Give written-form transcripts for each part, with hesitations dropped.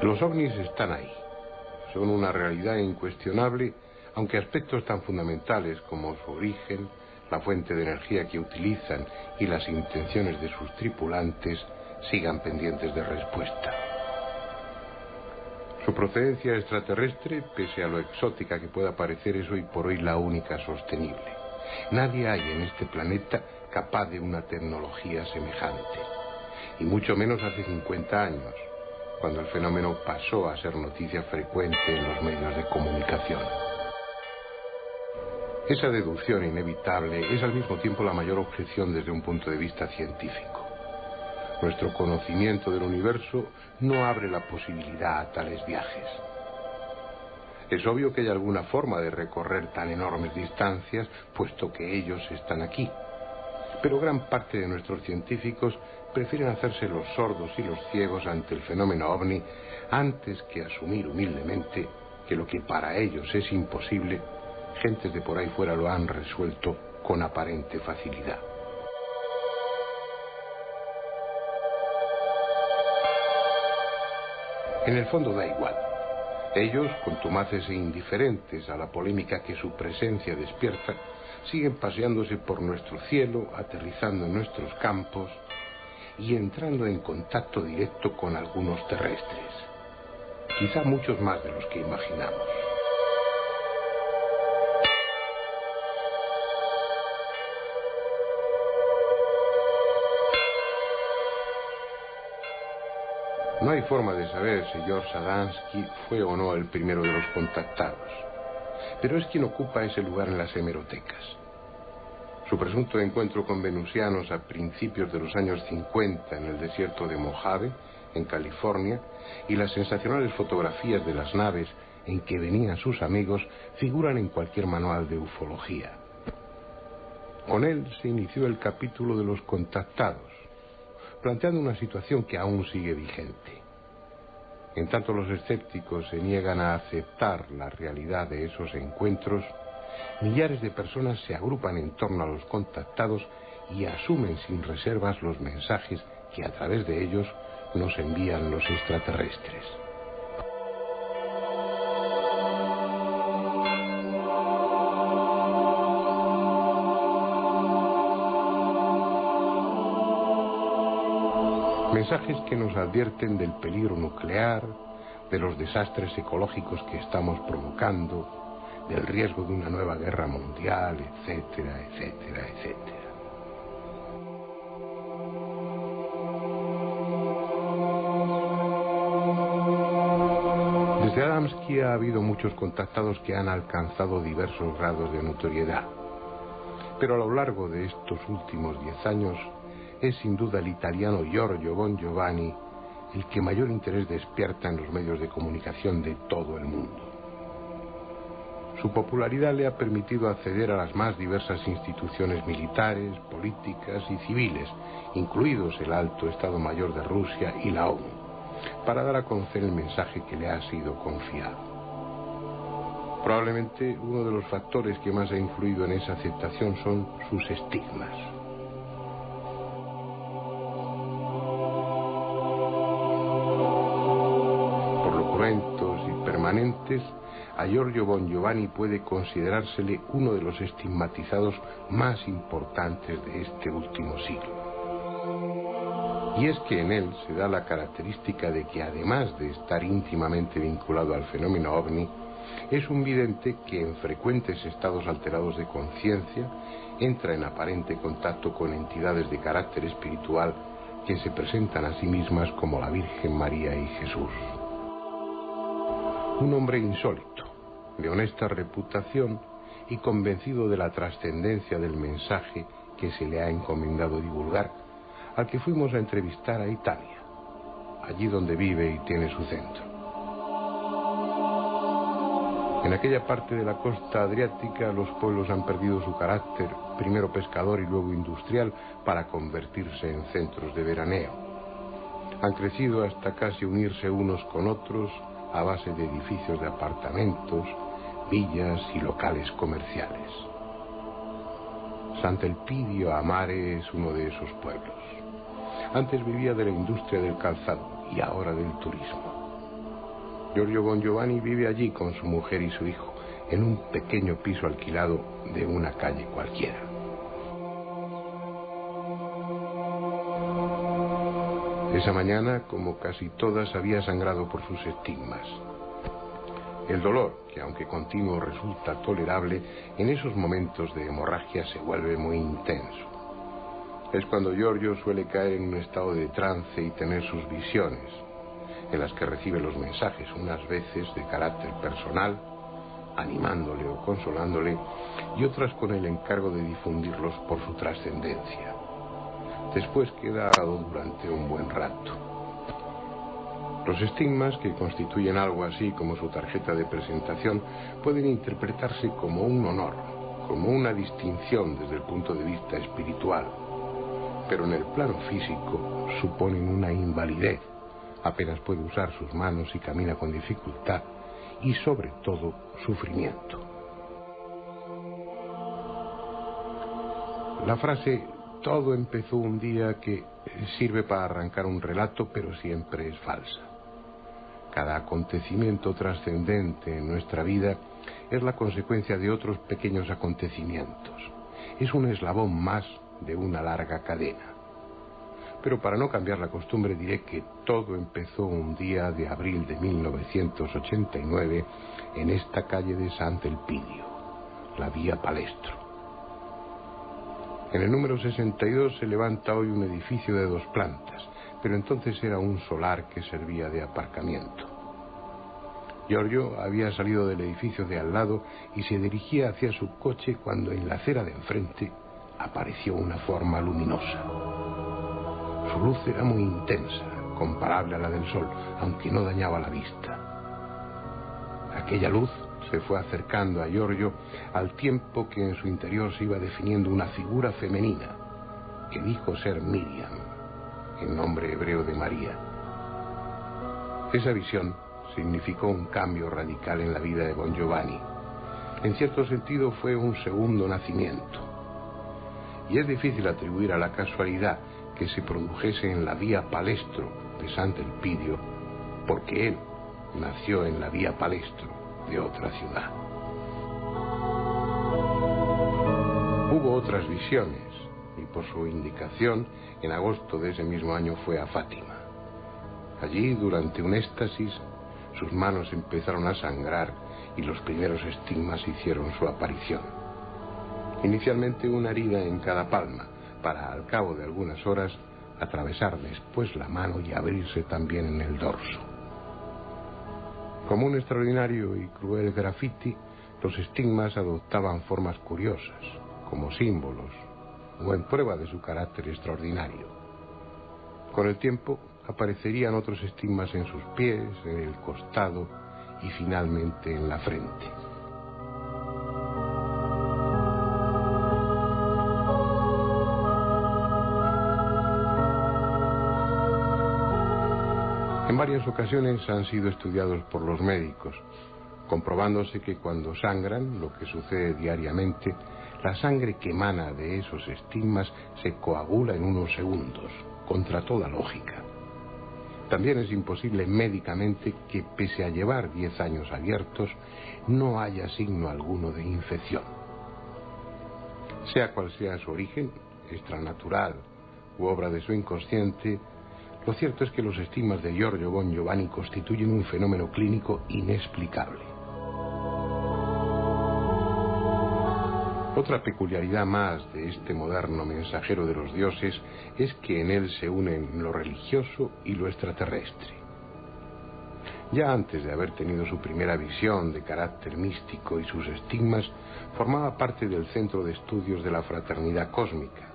Los ovnis están ahí. Son una realidad incuestionable, aunque aspectos tan fundamentales como su origen, la fuente de energía que utilizan y las intenciones de sus tripulantes sigan pendientes de respuesta. Su procedencia extraterrestre, pese a lo exótica que pueda parecer, es hoy por hoy la única sostenible. Nadie hay en este planeta capaz de una tecnología semejante, y mucho menos hace 50 años, cuando el fenómeno pasó a ser noticia frecuente en los medios de comunicación. Esa deducción inevitable es al mismo tiempo la mayor objeción desde un punto de vista científico. Nuestro conocimiento del universo no abre la posibilidad a tales viajes. Es obvio que hay alguna forma de recorrer tan enormes distancias, puesto que ellos están aquí. Pero gran parte de nuestros científicos prefieren hacerse los sordos y los ciegos ante el fenómeno ovni antes que asumir humildemente que lo que para ellos es imposible, gentes de por ahí fuera lo han resuelto con aparente facilidad. En el fondo da igual. Ellos, contumaces e indiferentes a la polémica que su presencia despierta, siguen paseándose por nuestro cielo, aterrizando en nuestros campos y entrando en contacto directo con algunos terrestres. Quizá muchos más de los que imaginamos. No hay forma de saber si George Adamski fue o no el primero de los contactados, pero es quien ocupa ese lugar en las hemerotecas. Su presunto encuentro con venusianos a principios de los años 50 en el desierto de Mojave, en California, y las sensacionales fotografías de las naves en que venían sus amigos figuran en cualquier manual de ufología. Con él se inició el capítulo de los contactados, planteando una situación que aún sigue vigente. En tanto los escépticos se niegan a aceptar la realidad de esos encuentros, millares de personas se agrupan en torno a los contactados y asumen sin reservas los mensajes que a través de ellos nos envían los extraterrestres. Mensajes que nos advierten del peligro nuclear, de los desastres ecológicos que estamos provocando, del riesgo de una nueva guerra mundial, etcétera, etcétera, etcétera. Desde Adamski ha habido muchos contactados que han alcanzado diversos grados de notoriedad, pero a lo largo de estos últimos 10 años es sin duda el italiano Giorgio Bon Giovanni el que mayor interés despierta en los medios de comunicación de todo el mundo. Su popularidad le ha permitido acceder a las más diversas instituciones militares, políticas y civiles, incluidos el Alto Estado Mayor de Rusia y la ONU, para dar a conocer el mensaje que le ha sido confiado. Probablemente uno de los factores que más ha influido en esa aceptación son sus estigmas. Y permanentes, a Giorgio Bon Giovanni puede considerársele uno de los estigmatizados más importantes de este último siglo. Y es que en él se da la característica de que, además de estar íntimamente vinculado al fenómeno ovni, es un vidente que en frecuentes estados alterados de conciencia entra en aparente contacto con entidades de carácter espiritual que se presentan a sí mismas como la Virgen María y Jesús. Un hombre insólito, de honesta reputación y convencido de la trascendencia del mensaje que se le ha encomendado divulgar, al que fuimos a entrevistar a Italia, allí donde vive y tiene su centro. En aquella parte de la costa adriática los pueblos han perdido su carácter, primero pescador y luego industrial, para convertirse en centros de veraneo. Han crecido hasta casi unirse unos con otros a base de edificios de apartamentos, villas y locales comerciales. Sant'Elpidio a Mare es uno de esos pueblos. Antes vivía de la industria del calzado y ahora del turismo. Giorgio Bongiovanni vive allí con su mujer y su hijo, en un pequeño piso alquilado de una calle cualquiera. Esa mañana, como casi todas, había sangrado por sus estigmas. El dolor, que aunque continuo resulta tolerable, en esos momentos de hemorragia se vuelve muy intenso. Es cuando Giorgio suele caer en un estado de trance y tener sus visiones, en las que recibe los mensajes, unas veces de carácter personal, animándole o consolándole, y otras con el encargo de difundirlos por su trascendencia. Después queda atado durante un buen rato. Los estigmas, que constituyen algo así como su tarjeta de presentación, pueden interpretarse como un honor, como una distinción desde el punto de vista espiritual, pero en el plano físico suponen una invalidez. Apenas puede usar sus manos y camina con dificultad, y sobre todo sufrimiento. La frase "todo empezó un día que" sirve para arrancar un relato, pero siempre es falsa. Cada acontecimiento trascendente en nuestra vida es la consecuencia de otros pequeños acontecimientos. Es un eslabón más de una larga cadena. Pero para no cambiar la costumbre diré que todo empezó un día de abril de 1989 en esta calle de Sant'Elpidio, la Vía Palestro. En el número 62 se levanta hoy un edificio de 2 plantas, pero entonces era un solar que servía de aparcamiento. Giorgio había salido del edificio de al lado y se dirigía hacia su coche cuando en la acera de enfrente apareció una forma luminosa. Su luz era muy intensa, comparable a la del sol, aunque no dañaba la vista. Aquella luz se fue acercando a Giorgio al tiempo que en su interior se iba definiendo una figura femenina que dijo ser Miriam, en nombre hebreo de María. Esa visión significó un cambio radical en la vida de Bongiovanni. En cierto sentido fue un segundo nacimiento. Y es difícil atribuir a la casualidad que se produjese en la Vía Palestro de Sant'Elpidio, porque él nació en la Vía Palestro de otra ciudad. Hubo otras visiones, y por su indicación, en agosto de ese mismo año fue a Fátima. Allí, durante un éxtasis, sus manos empezaron a sangrar y los primeros estigmas hicieron su aparición. Inicialmente una herida en cada palma, para al cabo de algunas horas atravesar después la mano y abrirse también en el dorso. Como un extraordinario y cruel grafiti, los estigmas adoptaban formas curiosas, como símbolos o en prueba de su carácter extraordinario. Con el tiempo aparecerían otros estigmas en sus pies, en el costado y finalmente en la frente. En varias ocasiones han sido estudiados por los médicos, comprobándose que cuando sangran, lo que sucede diariamente, la sangre que emana de esos estigmas se coagula en unos segundos, contra toda lógica. También es imposible médicamente que, pese a llevar 10 años abiertos, no haya signo alguno de infección. Sea cual sea su origen, extranatural u obra de su inconsciente, lo cierto es que los estigmas de Giorgio Bongiovanni constituyen un fenómeno clínico inexplicable. Otra peculiaridad más de este moderno mensajero de los dioses es que en él se unen lo religioso y lo extraterrestre. Ya antes de haber tenido su primera visión de carácter místico y sus estigmas, formaba parte del Centro de Estudios de la Fraternidad Cósmica,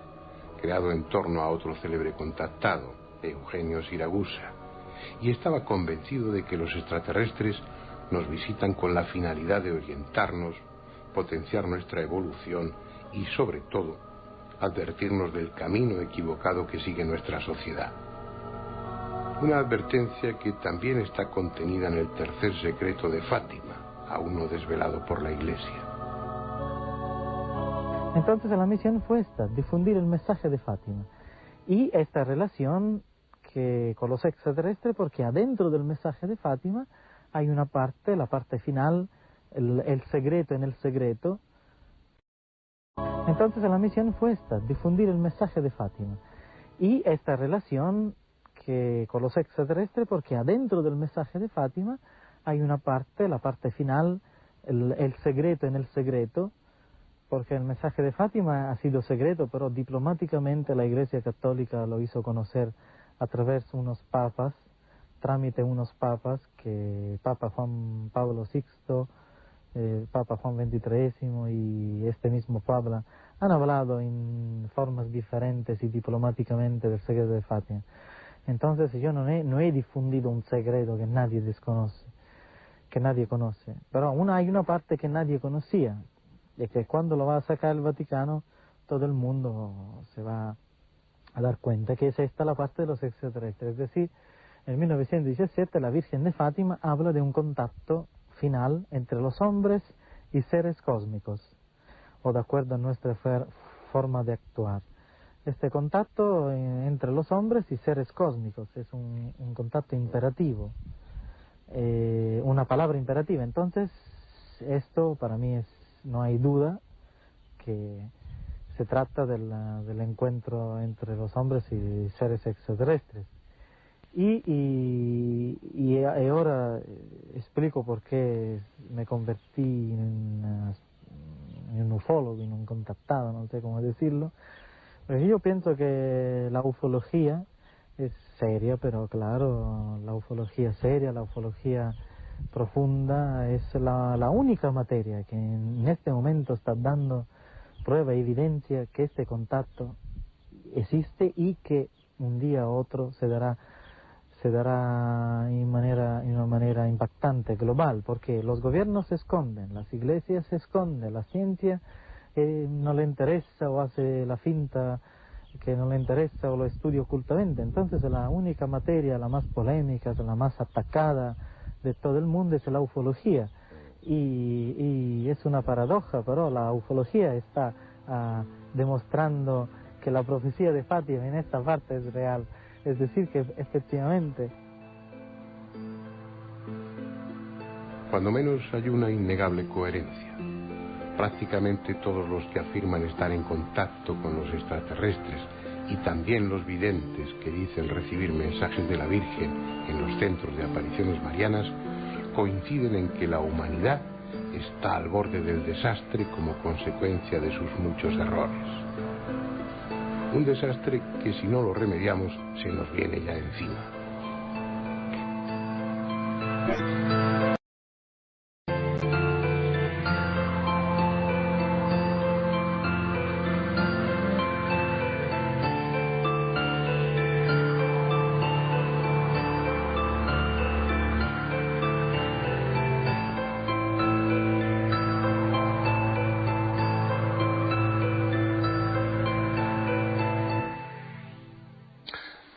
creado en torno a otro célebre contactado, Eugenio Siragusa, y estaba convencido de que los extraterrestres nos visitan con la finalidad de orientarnos, potenciar nuestra evolución y, sobre todo, advertirnos del camino equivocado que sigue nuestra sociedad. Una advertencia que también está contenida en el tercer secreto de Fátima, aún no desvelado por la Iglesia. Entonces la misión fue esta, difundir el mensaje de Fátima. Y esta relación con los extraterrestres, porque adentro del mensaje de Fátima hay una parte, la parte final, el secreto en el secreto. Entonces la misión fue esta, difundir el mensaje de Fátima. Y esta relación que con los extraterrestres, porque adentro del mensaje de Fátima hay una parte, la parte final, el secreto en el secreto, porque el mensaje de Fátima ha sido secreto, pero diplomáticamente la Iglesia Católica lo hizo conocer a través de unos papas, trámite unos papas, que Papa Juan Pablo VI, Papa Juan XXIII y este mismo Pablo han hablado en formas diferentes y diplomáticamente del secreto de Fátima. Entonces yo no he difundido un secreto que nadie desconoce, que nadie conoce, pero hay una parte que nadie conocía, y que cuando lo va a sacar el Vaticano todo el mundo se va a dar cuenta que es esta la parte de los extraterrestres. Es decir, en 1917 la Virgen de Fátima habla de un contacto final entre los hombres y seres cósmicos, o de acuerdo a nuestra forma de actuar. Este contacto entre los hombres y seres cósmicos es un contacto imperativo, una palabra imperativa. Entonces, esto para mí no hay duda que se trata del encuentro entre los hombres y seres extraterrestres. Y ahora explico por qué me convertí en un ufólogo, en un contactado, no sé cómo decirlo. Pero yo pienso que la ufología es seria, pero claro, la ufología seria, la ufología profunda es la única materia que en este momento está dando prueba y evidencia que este contacto existe y que un día u otro se dará en una manera impactante, global, porque los gobiernos se esconden, las iglesias se esconden, la ciencia no le interesa o hace la finta que no le interesa o lo estudia ocultamente. Entonces la única materia, la más polémica, la más atacada de todo el mundo es la ufología. Y es una paradoja, pero la ufología está demostrando que la profecía de Fátima en esta parte es real. Es decir, que efectivamente... Cuando menos hay una innegable coherencia. Prácticamente todos los que afirman estar en contacto con los extraterrestres y también los videntes que dicen recibir mensajes de la Virgen en los centros de apariciones marianas coinciden en que la humanidad está al borde del desastre como consecuencia de sus muchos errores. Un desastre que si no lo remediamos se nos viene ya encima.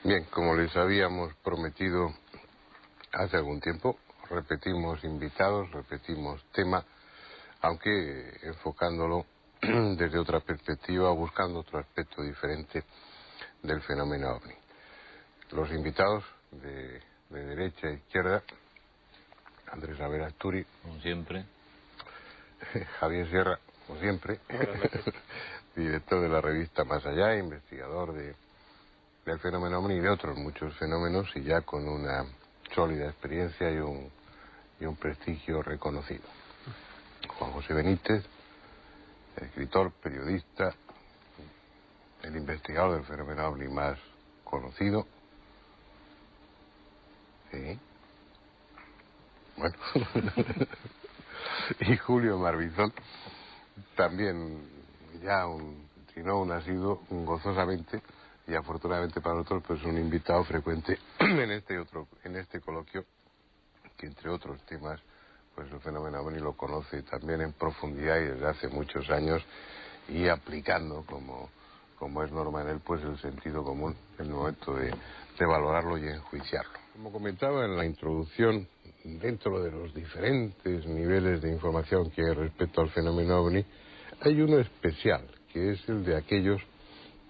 Bien, como les habíamos prometido hace algún tiempo, repetimos invitados, repetimos tema, aunque enfocándolo desde otra perspectiva, buscando otro aspecto diferente del fenómeno OVNI. Los invitados de derecha a izquierda: Andrés Averasturi, como siempre. Javier Sierra, como siempre, director de la revista Más Allá, investigador del fenómeno OVNI y de otros muchos fenómenos, y ya con una sólida experiencia y un prestigio reconocido. Juan José Benítez, escritor, periodista, el investigador del fenómeno OVNI más conocido. Sí. Bueno. Y Julio Marbizón, también ya si no un asiduo, gozosamente y afortunadamente para nosotros, pues un invitado frecuente en este coloquio, que entre otros temas, pues el fenómeno OVNI lo conoce también en profundidad y desde hace muchos años, y aplicando, como es norma en él, pues el sentido común en el momento de valorarlo y enjuiciarlo. Como comentaba en la introducción, dentro de los diferentes niveles de información que hay respecto al fenómeno OVNI, hay uno especial, que es el de aquellos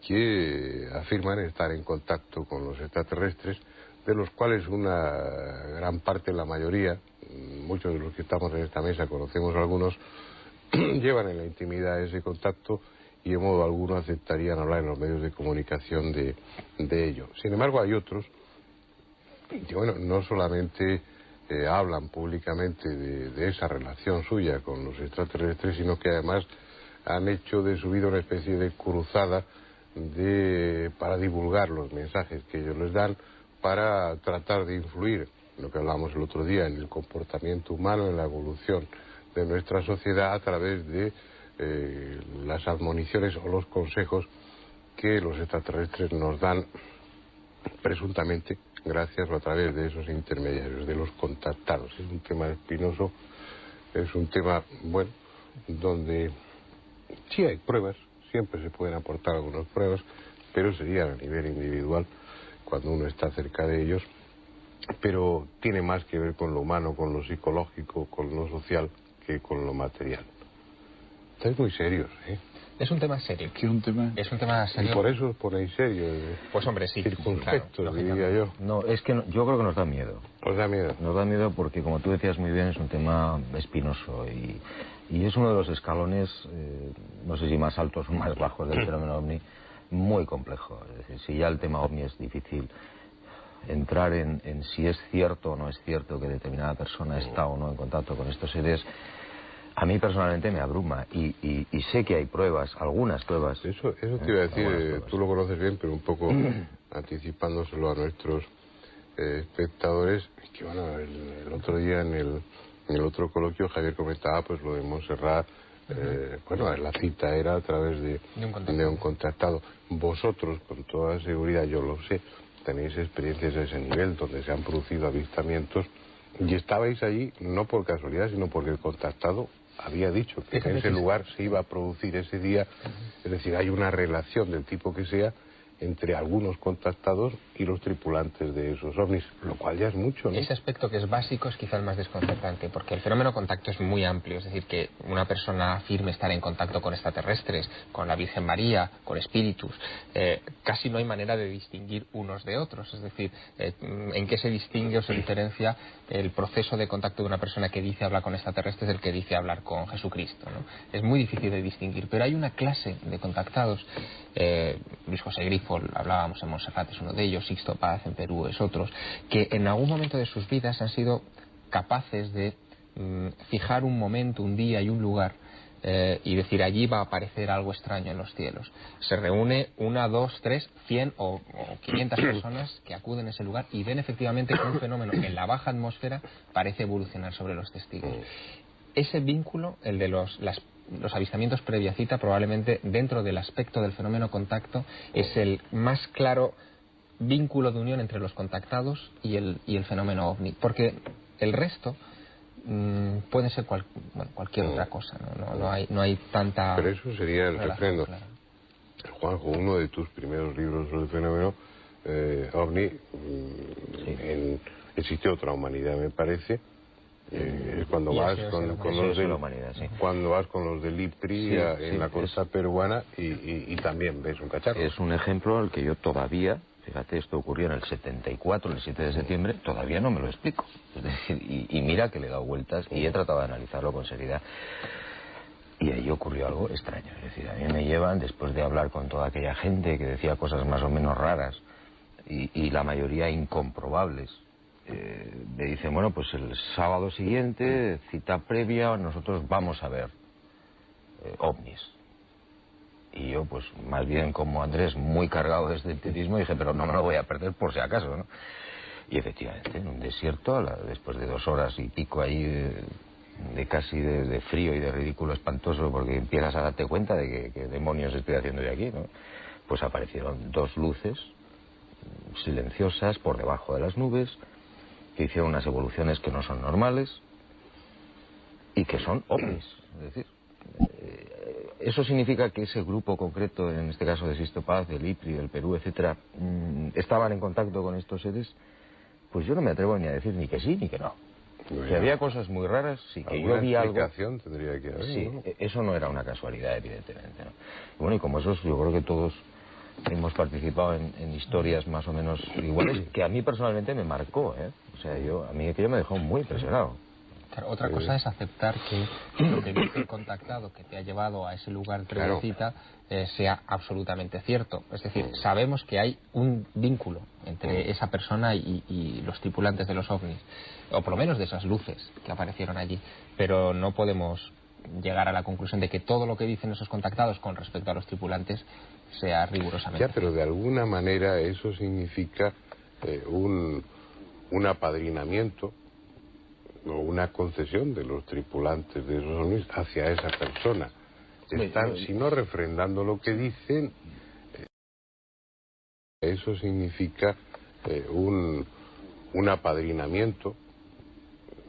que afirman estar en contacto con los extraterrestres, de los cuales una gran parte, la mayoría, muchos de los que estamos en esta mesa conocemos a algunos, llevan en la intimidad ese contacto y de modo alguno aceptarían hablar en los medios de comunicación de ello. Sin embargo, hay otros que, bueno, no solamente hablan públicamente de esa relación suya con los extraterrestres, sino que además han hecho de su vida una especie de cruzada para divulgar los mensajes que ellos les dan, para tratar de influir, lo que hablamos el otro día, en el comportamiento humano, en la evolución de nuestra sociedad a través de las admoniciones o los consejos que los extraterrestres nos dan presuntamente gracias o a través de esos intermediarios, de los contactados. Es un tema espinoso, es un tema, bueno, donde sí hay pruebas, siempre se pueden aportar algunas pruebas, pero sería a nivel individual cuando uno está cerca de ellos, pero tiene más que ver con lo humano, con lo psicológico, con lo social, que con lo material. Estáis muy serios, ¿eh? Es un tema serio. ¿Qué un tema? Es un tema serio. Y por eso os ponéis serios. Pues hombre, sí. Circunspectos, claro, diría yo. No, es que yo creo que nos da miedo. ¿Os da miedo? Nos da miedo porque, como tú decías muy bien, es un tema espinoso y es uno de los escalones, no sé si más altos o más bajos del fenómeno OVNI, muy complejo. Es decir, si ya el tema OVNI es difícil, entrar en si es cierto o no es cierto que determinada persona está o no en contacto con estos seres, a mí personalmente me abruma y sé que hay pruebas, algunas pruebas. Eso te iba a decir, tú lo conoces bien, pero un poco anticipándoselo a nuestros espectadores, que bueno, el otro día en el otro coloquio Javier comentaba pues lo de Montserrat, bueno, la cita era a través de un contactado. Vosotros, con toda seguridad, yo lo sé, tenéis experiencias a ese nivel donde se han producido avistamientos y estabais allí no por casualidad, sino porque el contactado había dicho que en ese lugar se iba a producir ese día. Es decir, hay una relación del tipo que sea entre algunos contactados y los tripulantes de esos ovnis, lo cual ya es mucho, ¿no? Ese aspecto que es básico es quizá el más desconcertante, porque el fenómeno contacto es muy amplio, es decir, que una persona afirme estar en contacto con extraterrestres, con la Virgen María, con espíritus, casi no hay manera de distinguir unos de otros, es decir, en qué se distingue o se diferencia el proceso de contacto de una persona que dice hablar con extraterrestres del que dice hablar con Jesucristo, ¿no? Es muy difícil de distinguir, pero hay una clase de contactados, Luis José Grifo, hablábamos en Montserrat, es uno de ellos, Sixto Paz en Perú es otros, que en algún momento de sus vidas han sido capaces de fijar un momento, un día y un lugar y decir allí va a aparecer algo extraño en los cielos. Se reúne 1, 2, 3, 100 o 500 personas que acuden a ese lugar y ven efectivamente que un fenómeno en la baja atmósfera parece evolucionar sobre los testigos. Ese vínculo, el de los avistamientos previa cita, probablemente dentro del aspecto del fenómeno contacto es el más claro vínculo de unión entre los contactados y el fenómeno OVNI, porque el resto puede ser cualquier otra cosa, no hay tanta... Pero eso sería el refrendo. Claro. Juanjo, uno de tus primeros libros sobre el fenómeno OVNI, existe otra humanidad, me parece. Es cuando vas con los de cuando vas con los del IPRI en la costa peruana y también ves un cacharro. Es un ejemplo al que yo todavía, fíjate, esto ocurrió en el 74, el 7 de septiembre, todavía no me lo explico. Es decir, y mira que le he dado vueltas y he tratado de analizarlo con seriedad. Y ahí ocurrió algo extraño. Es decir, a mí me llevan, después de hablar con toda aquella gente que decía cosas más o menos raras y la mayoría incomprobables, me dicen, bueno, pues el sábado siguiente, cita previa, nosotros vamos a ver ovnis. Y yo, pues, más bien como Andrés, muy cargado de escepticismo, dije, pero no me lo voy a perder por si acaso, ¿no? Y efectivamente, en un desierto, después de 2 horas y pico ahí de casi de frío y de ridículo espantoso, porque empiezas a darte cuenta de que demonios estoy haciendo de aquí, ¿no? Pues aparecieron 2 luces silenciosas por debajo de las nubes, que hicieron unas evoluciones que no son normales y que son ovnis. Es decir, eso significa que ese grupo concreto, en este caso de Sixto Paz, del IPRI, del Perú, etcétera, estaban en contacto con estos seres. Pues yo no me atrevo ni a decir ni que sí ni que no. Que había cosas muy raras, sí, que yo vi algo. Tendría que haber, sí, ¿no? Eso no era una casualidad, evidentemente, ¿no? Y bueno, y como esos, yo creo que todos hemos participado en historias más o menos iguales, que a mí personalmente me marcó, ¿eh? O sea, a mí aquello me dejó muy impresionado. Claro, otra cosa es aceptar que lo que dice el contactado que te ha llevado a ese lugar de cita sea absolutamente cierto. Es decir, sabemos que hay un vínculo entre esa persona y los tripulantes de los ovnis, o por lo menos de esas luces que aparecieron allí, pero no podemos llegar a la conclusión de que todo lo que dicen esos contactados con respecto a los tripulantes sea rigurosamente ya, pero de alguna manera eso significa un apadrinamiento o una concesión de los tripulantes de esos ovnis hacia esa persona. Están, si no refrendando lo que dicen, eso significa un apadrinamiento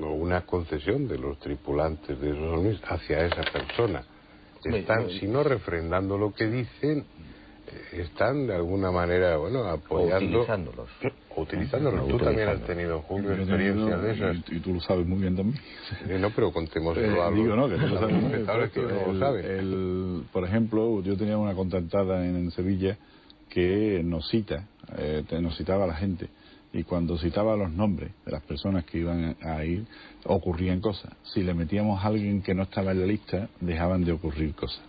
o una concesión de los tripulantes de esos ovnis hacia esa persona. Están, si no refrendando lo que dicen, están de alguna manera, bueno, apoyando... O utilizándolos. Tú también has tenido, Julio, experiencias de esas. Y tú lo sabes muy bien también. No, pero contémoslo a los digo, no, que tú lo sabes muy bien. Que no lo saben. Por ejemplo, yo tenía una contactada en Sevilla que nos citaba a la gente. Y cuando citaba los nombres de las personas que iban a ir, ocurrían cosas. Si le metíamos a alguien que no estaba en la lista, dejaban de ocurrir cosas.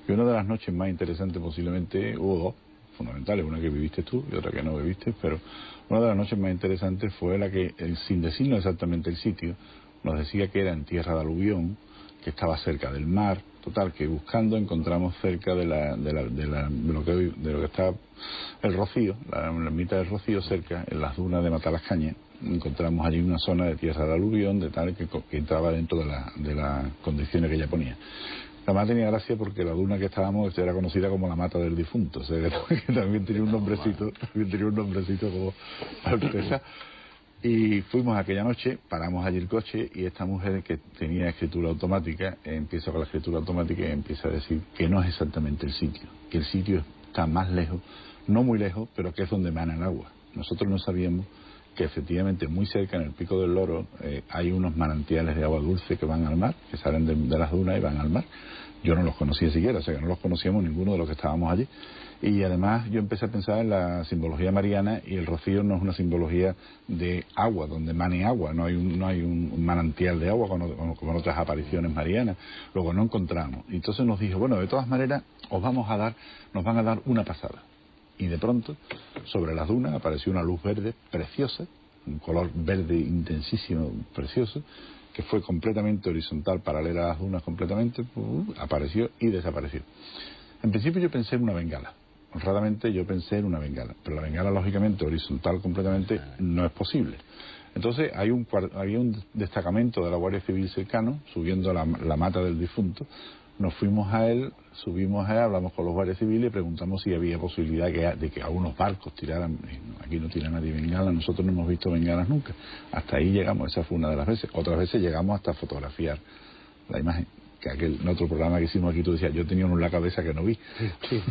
Y una de las noches más interesantes posiblemente, hubo dos fundamentales, una que viviste tú y otra que no viviste, pero una de las noches más interesantes fue la que, sin decirnos exactamente el sitio, nos decía que era en tierra de aluvión, que estaba cerca del mar. Total, que buscando encontramos cerca de lo que está el Rocío, la ermita del Rocío, cerca, en las dunas de Matalascaña, encontramos allí una zona de tierra de aluvión, de tal que entraba dentro de las condiciones que ella ponía. Además tenía gracia porque la duna que estábamos era conocida como la mata del difunto, o sea que también tenía un nombrecito, como Alteza. Y fuimos aquella noche, paramos allí el coche y esta mujer que tenía escritura automática empieza con la escritura automática y empieza a decir que no es exactamente el sitio, que el sitio está más lejos, no muy lejos, pero que es donde emana el agua. Nosotros no sabíamos que efectivamente muy cerca, en el Pico del Loro, hay unos manantiales de agua dulce que van al mar, que salen de las dunas y van al mar. Yo no los conocía siquiera, o sea que no los conocíamos ninguno de los que estábamos allí. Y además yo empecé a pensar en la simbología mariana, y el Rocío no es una simbología de agua, donde mane agua, no hay un manantial de agua como en otras apariciones marianas. Luego no encontramos. Y entonces nos dijo, bueno, de todas maneras nos van a dar una pasada. Y de pronto, sobre las dunas apareció una luz verde preciosa, un color verde intensísimo, precioso, que fue completamente horizontal, paralela a las dunas completamente, apareció y desapareció. En principio yo pensé en una bengala. Honradamente yo pensé en una bengala, pero la bengala lógicamente horizontal completamente no es posible. Entonces había un destacamento de la Guardia Civil cercano, subiendo la mata del difunto. Nos fuimos a él, subimos a él, hablamos con los guardias civiles y preguntamos si había posibilidad de que algunos barcos tiraran. Aquí no tira nadie bengala, nosotros no hemos visto bengalas nunca. Hasta ahí llegamos, esa fue una de las veces. Otras veces llegamos hasta fotografiar la imagen. Que en otro programa que hicimos aquí tú decías, yo tenía uno en la cabeza que no vi. Sí.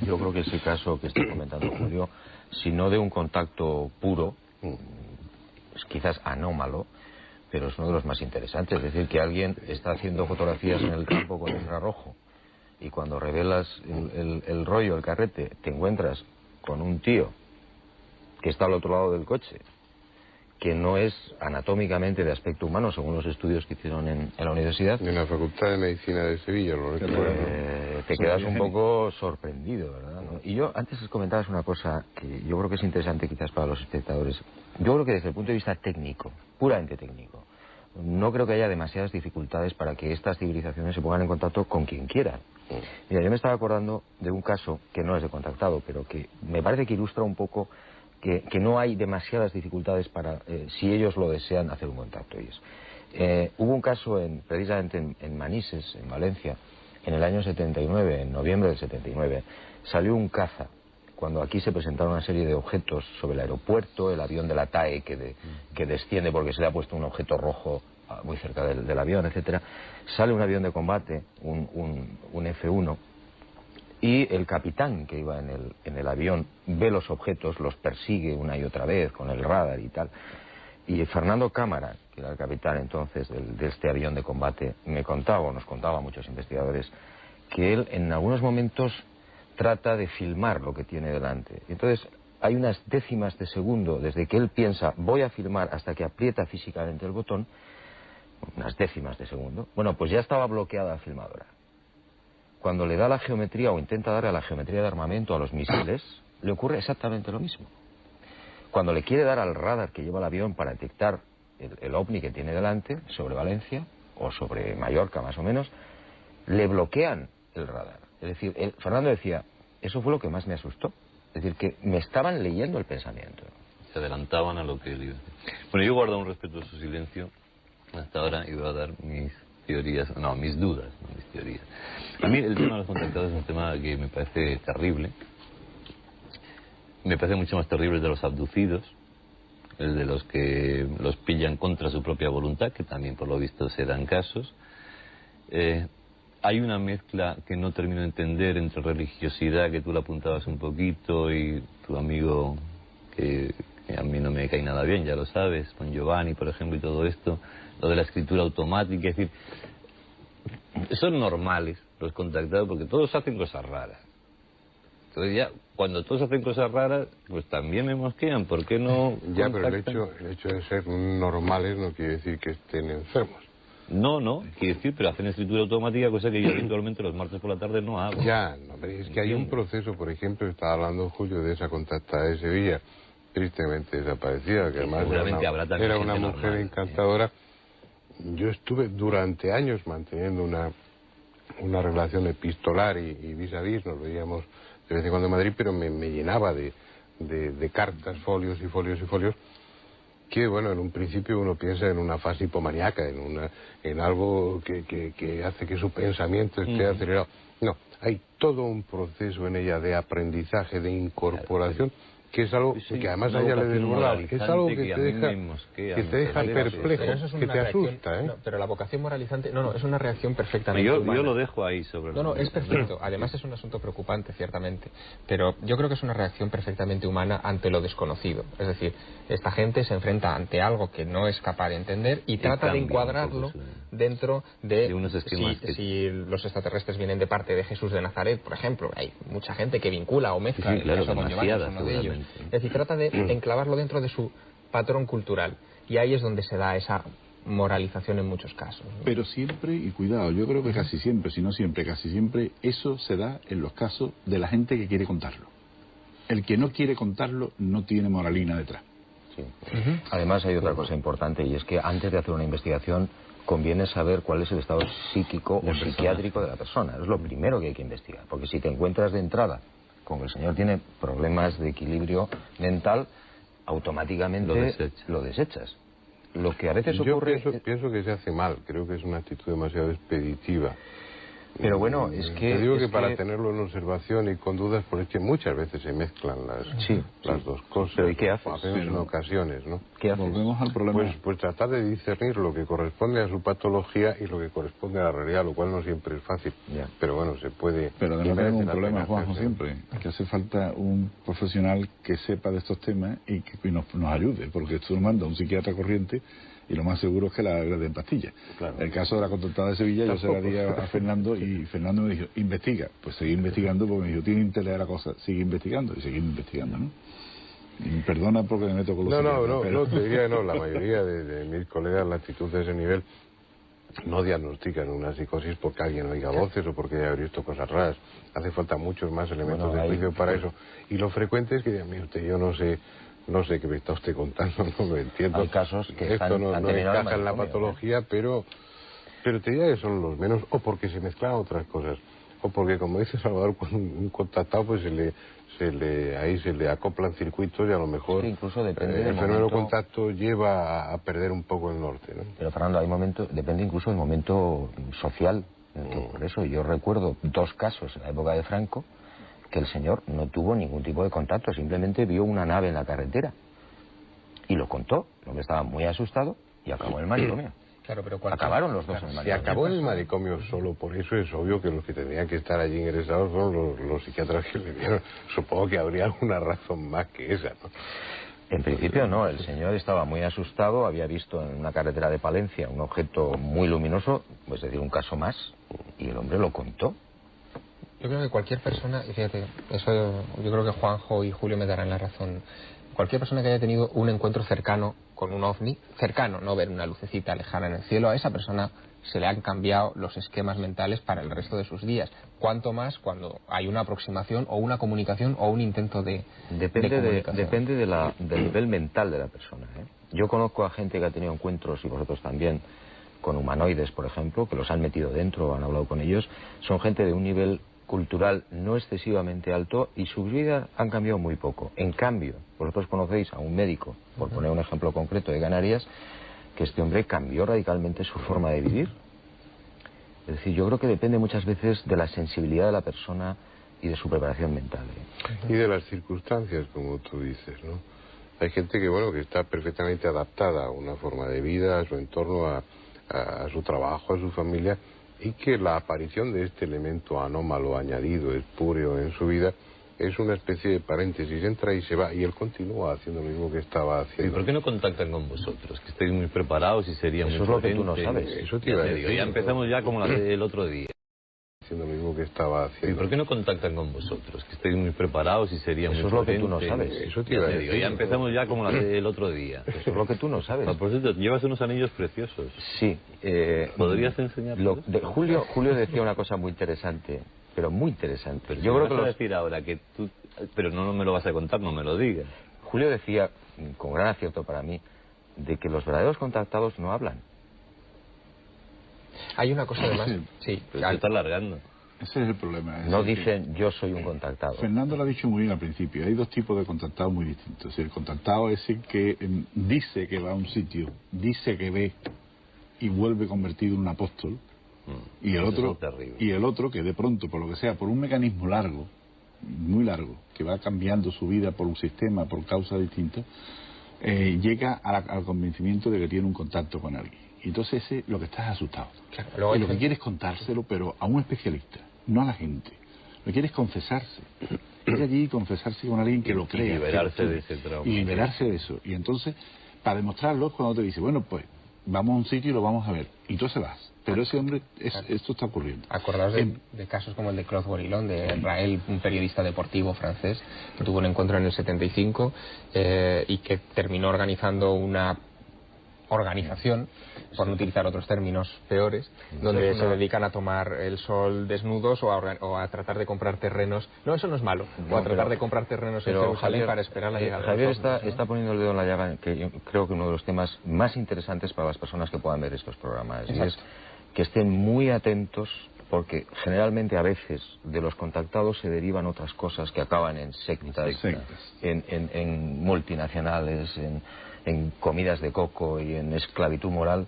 Yo creo que ese caso que está comentando Julio, si no de un contacto puro, pues quizás anómalo, pero es uno de los más interesantes. Es decir, que alguien está haciendo fotografías en el campo con infrarrojo y cuando revelas el rollo, el carrete, te encuentras con un tío que está al otro lado del coche, que no es anatómicamente de aspecto humano, según los estudios que hicieron en la universidad. En la Facultad de Medicina de Sevilla, te quedas un poco sorprendido, ¿verdad? ¿No? Y yo, antes comentabas una cosa que yo creo que es interesante quizás para los espectadores. Yo creo que desde el punto de vista técnico, puramente técnico, no creo que haya demasiadas dificultades para que estas civilizaciones se pongan en contacto con quien quiera. Mira, yo me estaba acordando de un caso que no es de contactado, pero que me parece que ilustra un poco que no hay demasiadas dificultades para, si ellos lo desean, hacer un contacto. Hubo un caso precisamente en Manises, en Valencia, en el año 79, en noviembre del 79, salió un caza, cuando aquí se presentaron una serie de objetos sobre el aeropuerto, el avión de la TAE que desciende porque se le ha puesto un objeto rojo muy cerca del avión, etcétera. Sale un avión de combate, un F-1, y el capitán que iba en el avión ve los objetos, los persigue una y otra vez con el radar y tal. Y Fernando Cámara, que era el capitán entonces de este avión de combate, nos contaba a muchos investigadores, que él en algunos momentos trata de filmar lo que tiene delante. Entonces hay unas décimas de segundo desde que él piensa voy a filmar hasta que aprieta físicamente el botón, unas décimas de segundo, bueno, pues ya estaba bloqueada la filmadora. Cuando le da la geometría o intenta darle a la geometría de armamento a los misiles, le ocurre exactamente lo mismo. Cuando le quiere dar al radar que lleva el avión para detectar el ovni que tiene delante, sobre Valencia o sobre Mallorca más o menos, le bloquean el radar. Es decir, Fernando decía, eso fue lo que más me asustó. Es decir, que me estaban leyendo el pensamiento. Se adelantaban a lo que él iba a decir. Bueno, yo guardo un respetuoso silencio hasta ahora y voy a dar mis teorías, no, mis dudas, no mis teorías. A mí el tema de los contactados es un tema que me parece terrible. Me parece mucho más terrible el de los abducidos, el de los que los pillan contra su propia voluntad, que también por lo visto se dan casos. Hay una mezcla que no termino de entender entre religiosidad, que tú la apuntabas un poquito, y tu amigo, que a mí no me cae nada bien, ya lo sabes, con Giovanni, por ejemplo, y todo esto, lo de la escritura automática, es decir, son normales los contactados porque todos hacen cosas raras. Entonces ya, cuando todos hacen cosas raras, pues también me mosquean, ¿por qué no Ya, contactan? pero el hecho de ser normales no quiere decir que estén enfermos. No, quiere decir, pero hacen escritura automática, cosa que yo habitualmente los martes por la tarde no hago. Ya, no, pero es que hay un proceso, por ejemplo, estaba hablando Julio de esa contactada de Sevilla, tristemente desaparecida, que además seguramente habrá también era una gente mujer normal, encantadora. Yo estuve durante años manteniendo una relación epistolar y vis a vis, nos veíamos de vez en cuando en Madrid, pero me llenaba de cartas, folios y folios y folios, que bueno, en un principio uno piensa en una fase hipomaníaca, en algo que hace que su pensamiento esté acelerado. No, hay todo un proceso en ella de aprendizaje, de incorporación, que es algo que además a ella le desborda, es algo que te deja perplejo, Pero eso es que una te reacción, asusta, ¿eh? no, pero la vocación moralizante, no, es una reacción perfectamente Yo humana. lo dejo ahí sobre No, es perfecto. Además es un asunto preocupante, ciertamente. Pero yo creo que es una reacción perfectamente humana ante lo desconocido. Es decir, esta gente se enfrenta ante algo que no es capaz de entender y trata de encuadrarlo dentro de unos esquemas si los extraterrestres vienen de parte de Jesús de Nazaret, por ejemplo. Hay mucha gente que vincula o mezcla Sí, claro, el caso con Giovanni, es uno de ellos. Es decir, trata de enclavarlo dentro de su patrón cultural. Y ahí es donde se da esa moralización en muchos casos, ¿no? Pero siempre, y cuidado, yo creo que casi siempre, si no siempre, casi siempre, eso se da en los casos de la gente que quiere contarlo. El que no quiere contarlo no tiene moralina detrás. Sí. Además hay otra cosa importante, y es que antes de hacer una investigación conviene saber cuál es el estado psíquico o psiquiátrico de la persona. Es lo primero que hay que investigar, porque si te encuentras de entrada con que el señor tiene problemas de equilibrio mental, automáticamente lo desechas. Lo que a veces ocurre... Yo pienso que se hace mal, creo que es una actitud demasiado expeditiva. Pero bueno, es que... Te digo que para tenerlo en observación y con dudas, porque es que muchas veces se mezclan las dos cosas. Pero ¿y qué haces? Apenas en ocasiones, ¿no? ¿Qué haces? Volvemos al problema. Pues tratar de discernir lo que corresponde a su patología y lo que corresponde a la realidad, lo cual no siempre es fácil. Ya. Pero bueno, se puede... Pero además merece tenemos un la problema, pena Juanjo, hacerse. siempre, que hace falta un profesional que sepa de estos temas y que nos ayude, porque tú manda a un psiquiatra corriente y lo más seguro es que la den pastillas. Claro. El caso de la contactada de Sevilla, yo se la di a Fernando y Fernando me dijo, investiga. Pues seguí investigando porque me dijo, tiene interés la cosa, sigue investigando y seguir investigando, ¿no? Y perdona porque me meto con los No, te diría que no, la mayoría de mis colegas la actitud de ese nivel no diagnostican una psicosis porque alguien oiga voces o porque haya visto cosas raras. Hace falta muchos más elementos de juicio para eso. Y lo frecuente es que digan, mire usted, yo no sé qué me está usted contando, no lo entiendo. Hay casos que esto no encaja en la manicomio, patología, pero te diría que son los menos, o porque se mezclan otras cosas, o porque, como dice Salvador, cuando un contactado pues ahí se le acoplan circuitos y a lo mejor Sí, incluso depende el del fenómeno momento. contacto lleva a perder un poco el norte, ¿no? Pero Fernando, hay momentos, depende incluso del momento social. Por eso yo recuerdo 2 casos en la época de Franco que el señor no tuvo ningún tipo de contacto, simplemente vio una nave en la carretera y lo contó. El hombre estaba muy asustado y acabó en el manicomio. Claro, pero Acabaron los dos en el Si manicomio. acabó en el manicomio solo por eso, es obvio que los que tendrían que estar allí ingresados son los psiquiatras que le dieron. Supongo que habría alguna razón más que esa, ¿no? En principio no, el señor estaba muy asustado, había visto en una carretera de Palencia un objeto muy luminoso, es decir, un caso más, y el hombre lo contó. Yo creo que cualquier persona, y fíjate, eso yo creo que Juanjo y Julio me darán la razón. cualquier persona que haya tenido un encuentro cercano con un ovni, cercano, no ver una lucecita lejana en el cielo, a esa persona se le han cambiado los esquemas mentales para el resto de sus días. Cuanto más cuando hay una aproximación o una comunicación o un intento de comunicación. Depende del nivel mental de la persona, ¿eh? Yo conozco a gente que ha tenido encuentros, y vosotros también, con humanoides, por ejemplo, que los han metido dentro, han hablado con ellos. Son gente de un nivel cultural no excesivamente alto y sus vidas han cambiado muy poco. En cambio, vosotros conocéis a un médico, por poner un ejemplo concreto de Canarias, que este hombre cambió radicalmente su forma de vivir. Es decir, yo creo que depende muchas veces de la sensibilidad de la persona y de su preparación mental, ¿eh? Y de las circunstancias, como tú dices, ¿no? Hay gente que, bueno, que está perfectamente adaptada a una forma de vida, a su entorno, a su trabajo, a su familia, y que la aparición de este elemento anómalo añadido, espúreo en su vida, es una especie de paréntesis, entra y se va, y él continúa haciendo lo mismo que estaba haciendo. ¿Y por qué no contactan con vosotros? Que estáis muy preparados y sería muy Eso es lo que tú no sabes. Eso te iba a decir. Ya empezamos ya como el otro día. Haciendo lo mismo que estaba haciendo. ¿Y por qué no contactan con vosotros? Que estáis muy preparados y sería muy Eso es lo que tú no sabes. Eso te iba a decir. Ya empezamos ya como el otro día. Eso es lo que tú no sabes. Por cierto, llevas unos anillos preciosos. Sí. ¿Podrías enseñarlos? Julio decía una cosa muy interesante, pero muy interesante. Pero yo si creo que vas a decir ahora que tú... Pero no me lo vas a contar, no me lo digas. Julio decía, con gran acierto para mí, de que los verdaderos contactados no hablan. Hay una cosa además... Sí, pero se está alargando. Ese es el problema. No dicen yo soy un contactado. Fernando lo ha dicho muy bien al principio. Hay dos tipos de contactados muy distintos. El contactado es el que dice que va a un sitio, dice que ve y vuelve convertido en un apóstol. Y el otro que de pronto, por lo que sea, por un mecanismo largo, muy largo, que va cambiando su vida por un sistema, por causas distintas, llega al convencimiento de que tiene un contacto con alguien. Y entonces ese lo que está es asustado. Claro, y lo que quiere es contárselo, pero a un especialista, no a la gente. Lo que quiere es confesarse. Ir allí y confesarse con alguien que lo crea. Y liberarse de ese trauma. Y liberarse de eso. Y entonces, para demostrarlo, es cuando te dice, bueno, pues, vamos a un sitio y lo vamos a ver. Y tú se vas. Pero ese hombre, esto está ocurriendo. Acordaos de casos como el de Claude Bourillon, de Raël, un periodista deportivo francés, que tuvo un encuentro en el 75 y que terminó organizando una organización, por no utilizar otros términos peores, donde se dedican a tomar el sol desnudos o a tratar de comprar terrenos. No, eso no es malo. O a tratar de comprar terrenos en Jerusalén para esperar la llegada. Javier está poniendo el dedo en la llaga, que yo creo que uno de los temas más interesantes para las personas que puedan ver estos programas. Y es que estén muy atentos, porque generalmente a veces de los contactados se derivan otras cosas que acaban en sectas, en multinacionales, en comidas de coco y en esclavitud moral,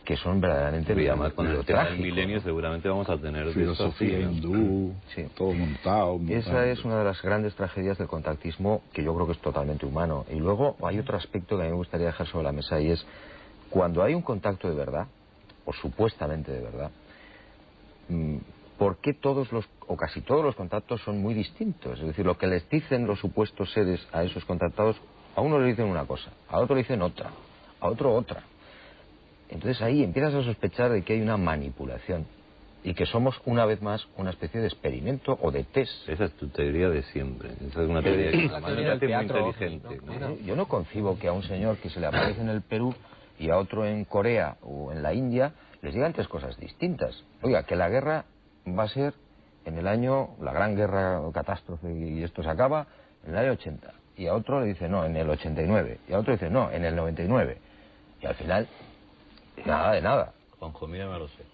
que son verdaderamente además cuando tenga el milenio seguramente vamos a tener filosofía hindú, todo montado. Esa es una de las grandes tragedias del contactismo, que yo creo que es totalmente humano. Y luego hay otro aspecto que a mí me gustaría dejar sobre la mesa, y es cuando hay un contacto de verdad, o supuestamente de verdad, ¿por qué todos o casi todos los contactos son muy distintos? Es decir, lo que les dicen los supuestos seres a esos contactados, a uno le dicen una cosa, a otro le dicen otra, a otro otra. Entonces ahí empiezas a sospechar de que hay una manipulación y que somos una vez más una especie de experimento o de test. Esa es tu teoría de siempre. Esa es una teoría que muy inteligente. ¿No? Yo no concibo que a un señor que se le aparece en el Perú y a otro en Corea o en la India les digan tres cosas distintas. Oiga, que la guerra va a ser en el año, la gran guerra o catástrofe y esto se acaba, en el año 80. Y a otro le dice no, en el 89. Y a otro dice no, en el 99. Y al final, nada de nada. Juanjo, mírame a los ojos.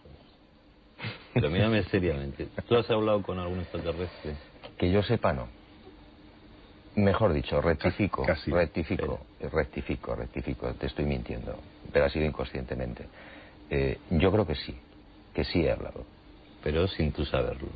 Pero mírame seriamente. ¿Tú has hablado con algún extraterrestre? Que yo sepa, no. Mejor dicho, rectifico. Rectifico. Te estoy mintiendo. Pero ha sido inconscientemente. Yo creo que sí he hablado. Pero sin tú saberlo.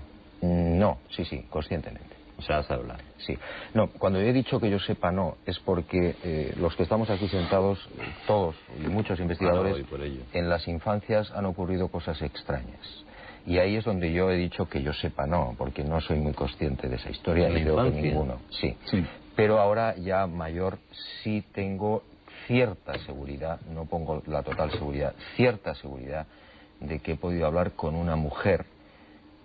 No, sí, conscientemente. O sea, has hablado. Sí. No, cuando he dicho que yo sepa no, es porque los que estamos aquí sentados, todos y muchos investigadores, en las infancias han ocurrido cosas extrañas. Y ahí es donde yo he dicho que yo sepa no, porque no soy muy consciente de esa historia, ni creo que ninguno. Sí. Pero ahora ya mayor sí tengo cierta seguridad, no pongo la total seguridad, cierta seguridad de que he podido hablar con una mujer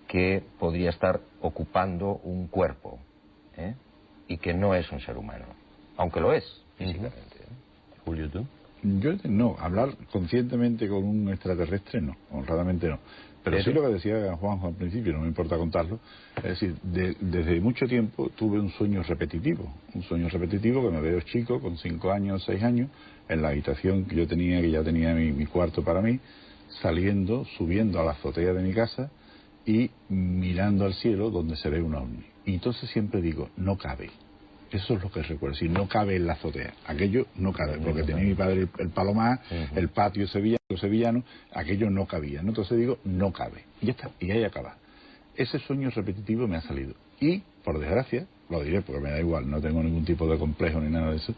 que podría estar ocupando un cuerpo, y que no es un ser humano. aunque lo es físicamente. Julio, ¿tú? Yo no, hablar conscientemente con un extraterrestre no, honradamente no. Pero sí lo que decía Juanjo al principio, no me importa contarlo, es decir, desde mucho tiempo tuve un sueño repetitivo que me veo chico, con 5 años, 6 años, en la habitación que yo tenía, que ya tenía mi cuarto para mí, subiendo a la azotea de mi casa y mirando al cielo donde se ve un ovni. Y entonces siempre digo, no cabe. Eso es lo que recuerdo, si no cabe en la azotea, aquello no cabe, porque tenía mi padre el Palomar, el patio sevillano, aquello no cabía, ¿no? Entonces digo, no cabe, y ya está, y ahí acaba. Ese sueño repetitivo me ha salido, y por desgracia, lo diré porque me da igual, no tengo ningún tipo de complejo ni nada de eso,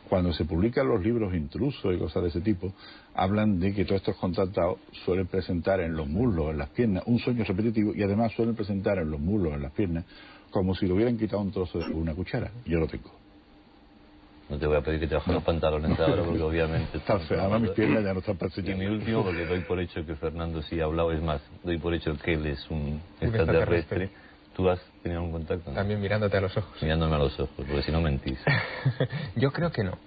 cuando se publican los libros intrusos y cosas de ese tipo, hablan de que todos estos contactados suelen presentar en los muslos, en las piernas, un sueño repetitivo, y además suelen presentar en los muslos, en las piernas, como si le hubieran quitado un trozo de una cuchara. Yo lo tengo. No te voy a pedir que te bajes los pantalones ahora, porque obviamente... Está feo, además mis piernas ya no están para Y enseñar. mi último, porque doy por hecho que Fernando sí ha hablado, es más, doy por hecho que él es un extraterrestre. ¿Tú has tenido algún contacto? También mirándote a los ojos. Mirándome a los ojos, porque si no mentís. Yo creo que no.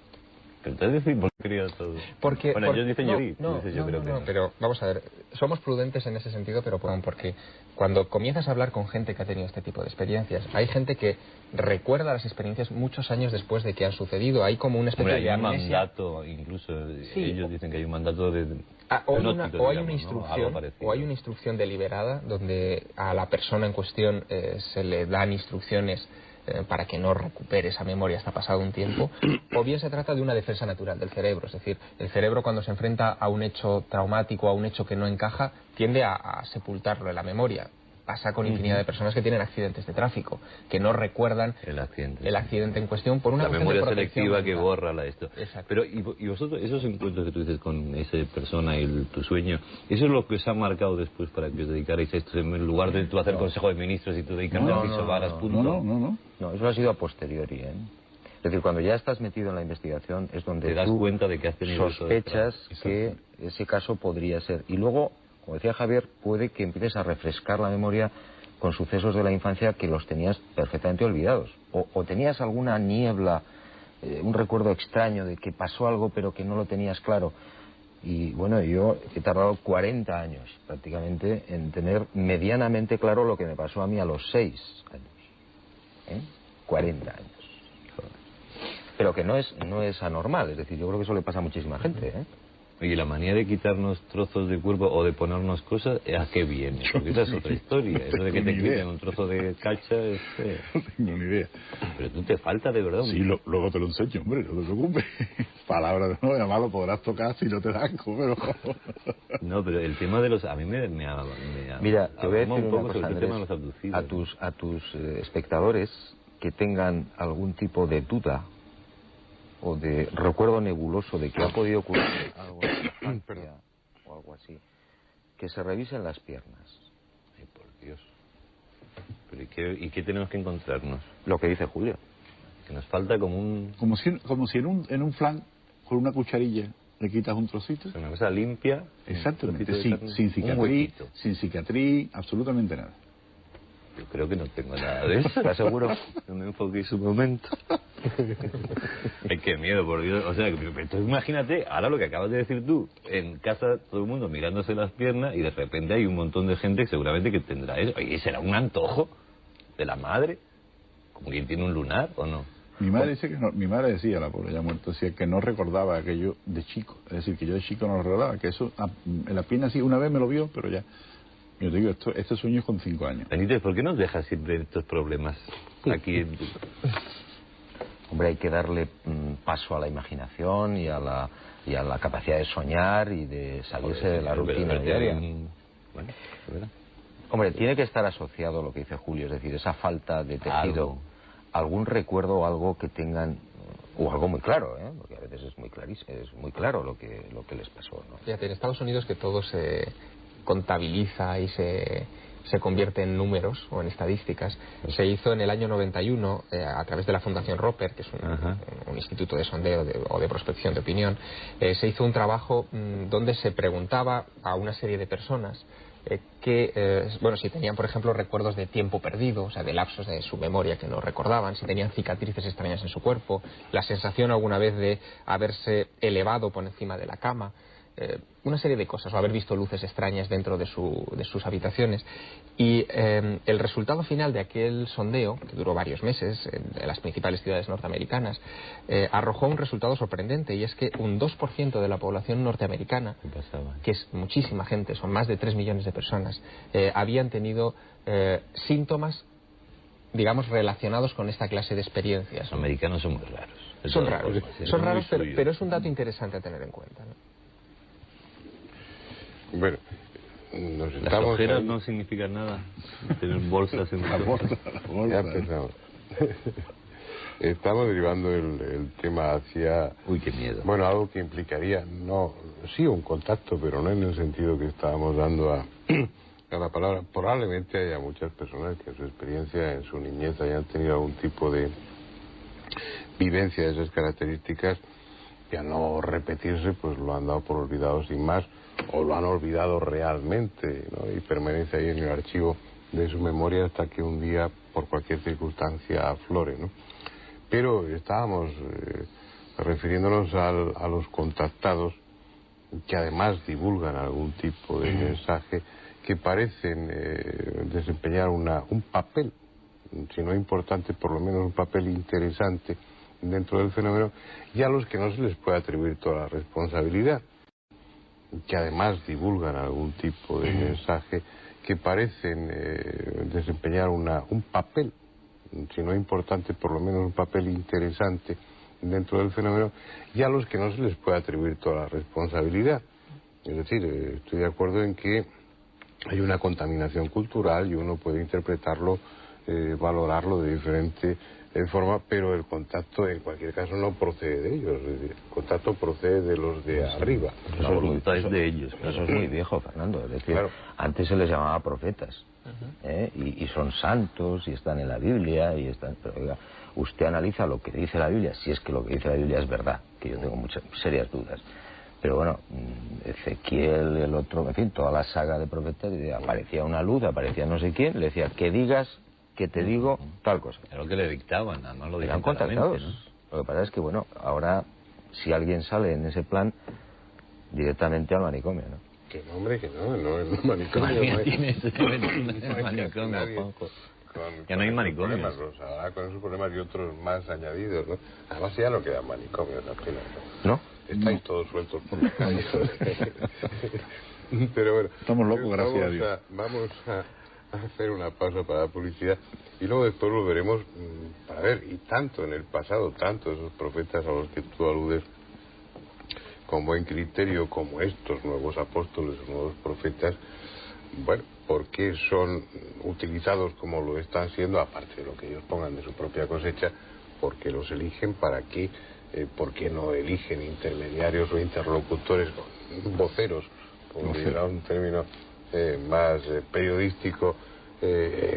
Pero te has de decir, ¿por qué quería todo? Porque, bueno, ellos dicen yo vi, no, dices yo creo que no. pero vamos a ver, somos prudentes en ese sentido, pero porque cuando comienzas a hablar con gente que ha tenido este tipo de experiencias, hay gente que recuerda las experiencias muchos años después de que han sucedido. Hay como una especie de amnesia. Hay un mandato, incluso sí, ellos dicen que hay un mandato de... o hay una instrucción deliberada donde a la persona en cuestión se le dan instrucciones para que no recupere esa memoria hasta pasado un tiempo, o bien se trata de una defensa natural del cerebro. Es decir, el cerebro cuando se enfrenta a un hecho traumático, a un hecho que no encaja, tiende a sepultarlo en la memoria. Pasa con infinidad de personas que tienen accidentes de tráfico, que no recuerdan el accidente en cuestión por una la cuestión memoria de protección selectiva mental. Que borra esto. Exacto. Pero y vosotros, esos encuentros que tú dices con esa persona y tu sueño, ¿eso es lo que os ha marcado después para que os dedicarais a esto? En lugar de tú hacer consejo de ministros y tú dedicarte a pisovaras, punto. No, eso ha sido a posteriori, ¿eh? Es decir, cuando ya estás metido en la investigación es donde te das cuenta de que has tenido sospechas que ese caso podría ser. Y luego, como decía Javier, puede que empieces a refrescar la memoria con sucesos de la infancia que los tenías perfectamente olvidados. O tenías alguna niebla, un recuerdo extraño de que pasó algo pero que no lo tenías claro. Y bueno, yo he tardado 40 años prácticamente en tener medianamente claro lo que me pasó a mí a los 6 años. 40 años. Pero que no es anormal, es decir, yo creo que eso le pasa a muchísima gente, ¿eh? Y la manía de quitarnos trozos de cuerpo o de ponernos cosas, ¿a qué viene? Porque esa es otra historia. Eso de que te quiten un trozo de cacha es... No tengo ni idea. Pero tú te falta de verdad. Sí, luego te lo enseño, hombre, no te preocupes. Palabras de no, además lo podrás tocar si no te da asco, pero... No, pero el tema de los... A mí me Mira, te voy a decir un poco una sobre cosa, el tema de los abducidos. a tus espectadores que tengan algún tipo de duda o de recuerdo nebuloso de que ha podido ocurrir algo en la infancia o algo así, que se revisen las piernas. Ay, por Dios. Pero ¿y qué tenemos que encontrarnos? Lo que dice Julio. Que nos falta como un... Como si en un flan, con una cucharilla, le quitas un trocito. Una cosa limpia. Exactamente, sin cicatriz, absolutamente nada. Yo creo que no tengo nada de eso. ¿Te aseguro? No me enfoquéis un momento. Ay, qué miedo, por Dios. O sea, entonces imagínate, ahora lo que acabas de decir tú, en casa todo el mundo mirándose las piernas y de repente hay un montón de gente que seguramente que tendrá eso. Oye, ¿será un antojo de la madre? ¿Como quien tiene un lunar o no? Mi madre dice que no, mi madre decía, la pobre ya muerta, decía que no recordaba aquello de chico. Es decir, que yo de chico no lo recordaba, que eso en la pierna sí, una vez me lo vio, pero ya... Yo te digo, este sueño es con 5 años. Benítez, ¿por qué nos dejas siempre estos problemas aquí? Hombre, hay que darle paso a la imaginación y a la capacidad de soñar y de salirse de la rutina diaria. Bueno, hombre, tiene que estar asociado a lo que dice Julio, es decir, esa falta de tejido, algún recuerdo o algo que tengan, o algo muy claro, ¿eh? Porque a veces es muy clarísimo, es muy claro lo que les pasó, ¿no? Fíjate, en Estados Unidos que todo se contabiliza y se convierte en números o en estadísticas. Se hizo en el año 91 a través de la Fundación Roper, que es un instituto de sondeo o de prospección de opinión. Se hizo un trabajo donde se preguntaba a una serie de personas si tenían, por ejemplo, recuerdos de tiempo perdido, o sea, de lapsos de su memoria que no recordaban, si tenían cicatrices extrañas en su cuerpo, la sensación alguna vez de haberse elevado por encima de la cama, una serie de cosas, o haber visto luces extrañas dentro de sus habitaciones. Y el resultado final de aquel sondeo, que duró varios meses en las principales ciudades norteamericanas, arrojó un resultado sorprendente, y es que un 2% de la población norteamericana, que es muchísima gente, son más de 3 millones de personas, habían tenido síntomas, digamos, relacionados con esta clase de experiencias. Los americanos son muy raros. Son raros, pero es un dato interesante a tener en cuenta, ¿no? Bueno, las ojeras no significan nada. Tener bolsas en la bolsa. Ya empezamos. Estamos derivando el tema hacia... Uy, qué miedo. Bueno, algo que implicaría, sí un contacto, pero no en el sentido que estábamos dando a la palabra. Probablemente haya muchas personas que en su experiencia, en su niñez, hayan tenido algún tipo de vivencia de esas características, que al no repetirse, pues lo han dado por olvidado sin más, o lo han olvidado realmente, ¿no? Y permanece ahí en el archivo de su memoria hasta que un día, por cualquier circunstancia, aflore, ¿no? Pero estábamos refiriéndonos a los contactados, que además divulgan algún tipo de mensaje, que parecen desempeñar un papel, si no importante, por lo menos un papel interesante dentro del fenómeno, y a los que no se les puede atribuir toda la responsabilidad, que además divulgan algún tipo de mensaje, que parecen desempeñar un papel, si no importante, por lo menos un papel interesante dentro del fenómeno, y a los que no se les puede atribuir toda la responsabilidad. Es decir, estoy de acuerdo en que hay una contaminación cultural y uno puede interpretarlo, valorarlo de diferente forma, pero el contacto en cualquier caso no procede de ellos, el contacto procede de los de arriba. La voluntad es de ellos. Eso es muy viejo, Fernando. Es decir, claro, antes se les llamaba profetas, y son santos y están en la Biblia y están. Pero oiga, usted analiza lo que dice la Biblia, si es que lo que dice la Biblia es verdad, que yo tengo muchas serias dudas. Pero bueno, Ezequiel, el otro, en fin, toda la saga de profetas, aparecía una luz, aparecía no sé quién, le decía que digas, que te digo tal cosa. Es lo que le dictaban, además lo Eran dictaban contactados, ¿no? Lo que pasa es que, bueno, ahora si alguien sale en ese plan, directamente al manicomio, ¿no? Que no, hombre, que no en un manicomio. ¿Qué tienes manicomio, Juanjo? Ya no hay manicomios. Ahora con esos problemas y otros más añadidos, ¿no? Además ya no quedan manicomios al final, ¿no? Estáis todos sueltos por la calle. Pero bueno, estamos locos, gracias a Dios. Vamos a hacer una pausa para la publicidad y luego después lo veremos para ver, y tanto en el pasado, tanto esos profetas a los que tú aludes con buen criterio como estos nuevos apóstoles, nuevos profetas, bueno, ¿por qué son utilizados como lo están siendo, aparte de lo que ellos pongan de su propia cosecha? Porque los eligen, ¿para qué? ¿Por qué no eligen intermediarios o interlocutores, voceros, por decir un término más periodístico,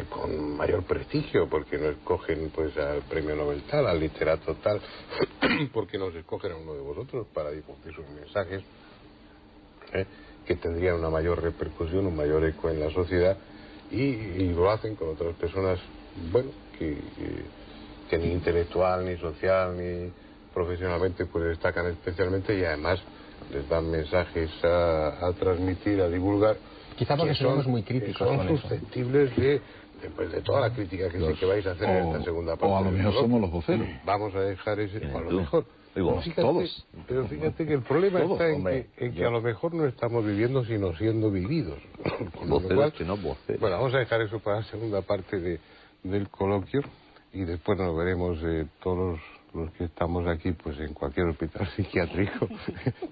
con mayor prestigio? Porque no escogen pues al premio Nobel tal, al literato tal, porque nos escogen a uno de vosotros para difundir sus mensajes, que tendrían una mayor repercusión, un mayor eco en la sociedad, y lo hacen con otras personas, bueno, que ni intelectual, ni social, ni profesionalmente pues destacan especialmente, y además les dan mensajes a transmitir, a divulgar. Quizá porque somos muy críticos son con eso. susceptibles de toda la crítica que sé que vais a hacer en esta segunda parte. O a lo mejor somos los voceros. Vamos a dejar ese, o a lo mejor. Todos. Pero fíjate que el problema Todos, está en que a lo mejor no estamos viviendo, sino siendo vividos. Con lo cual, que no voceros. bueno, vamos a dejar eso para la segunda parte del coloquio, y después nos veremos todos los que estamos aquí pues en cualquier hospital psiquiátrico,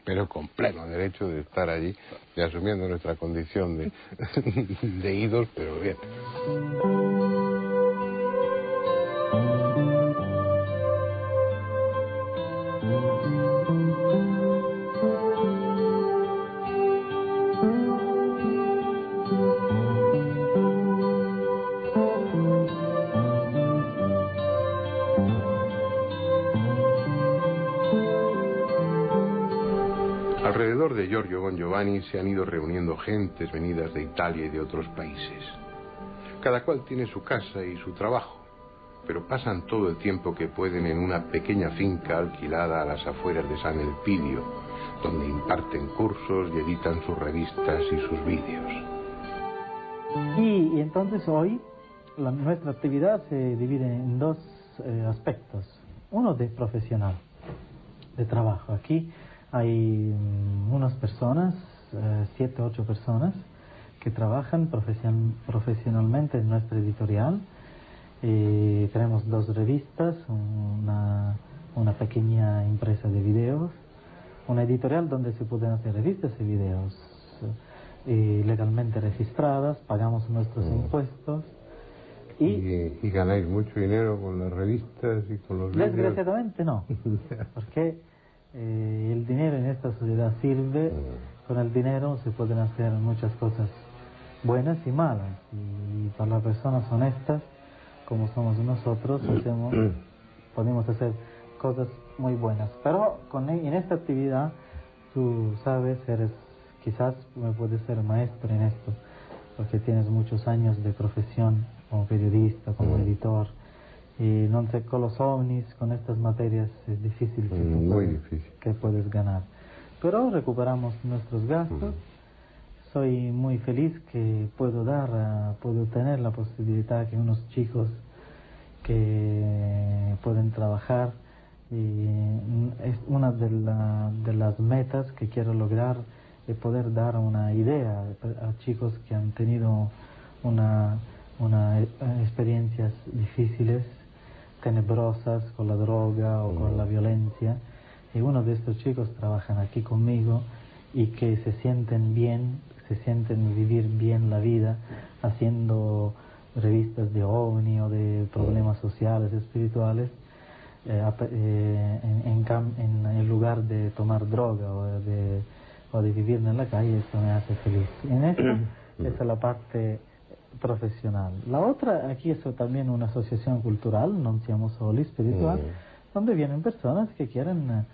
pero con pleno derecho de estar allí y asumiendo nuestra condición de idos, pero bien. Alrededor de Giorgio Bon Giovanni se han ido reuniendo gentes venidas de Italia y de otros países. Cada cual tiene su casa y su trabajo, pero pasan todo el tiempo que pueden en una pequeña finca alquilada a las afueras de San Elpidio, donde imparten cursos y editan sus revistas y sus vídeos. Y entonces hoy nuestra actividad se divide en dos aspectos. Uno de profesional, de trabajo. Aquí hay unas personas, 7 o 8 personas, que trabajan profesionalmente en nuestra editorial. Tenemos 2 revistas, una pequeña empresa de videos, una editorial donde se pueden hacer revistas y videos legalmente registradas, pagamos nuestros impuestos. ¿Y ganáis mucho dinero con las revistas y con los vídeos? Desgraciadamente no, porque el dinero en esta sociedad sirve, con el dinero se pueden hacer muchas cosas buenas y malas, y para las personas honestas, como somos nosotros, podemos hacer cosas muy buenas. Pero en esta actividad, tú sabes, quizás me puedes ser maestro en esto, porque tienes muchos años de profesión como periodista, como editor, y no sé, con los ovnis, con estas materias es difícil que puedes ganar. Pero recuperamos nuestros gastos. Soy muy feliz que puedo tener la posibilidad que unos chicos que pueden trabajar, y es una de las metas que quiero lograr, de poder dar una idea a chicos que han tenido experiencias difíciles, tenebrosas, con la droga o con la violencia, y uno de estos chicos trabajan aquí conmigo y que se sienten bien, se sienten vivir bien la vida haciendo revistas de OVNI o de problemas sociales, espirituales, en lugar de tomar droga o de vivir en la calle. Eso me hace feliz. En esto, esa es la parte profesional. La otra, aquí es también una asociación cultural, non siamo soli, espiritual, donde vienen personas que quieren,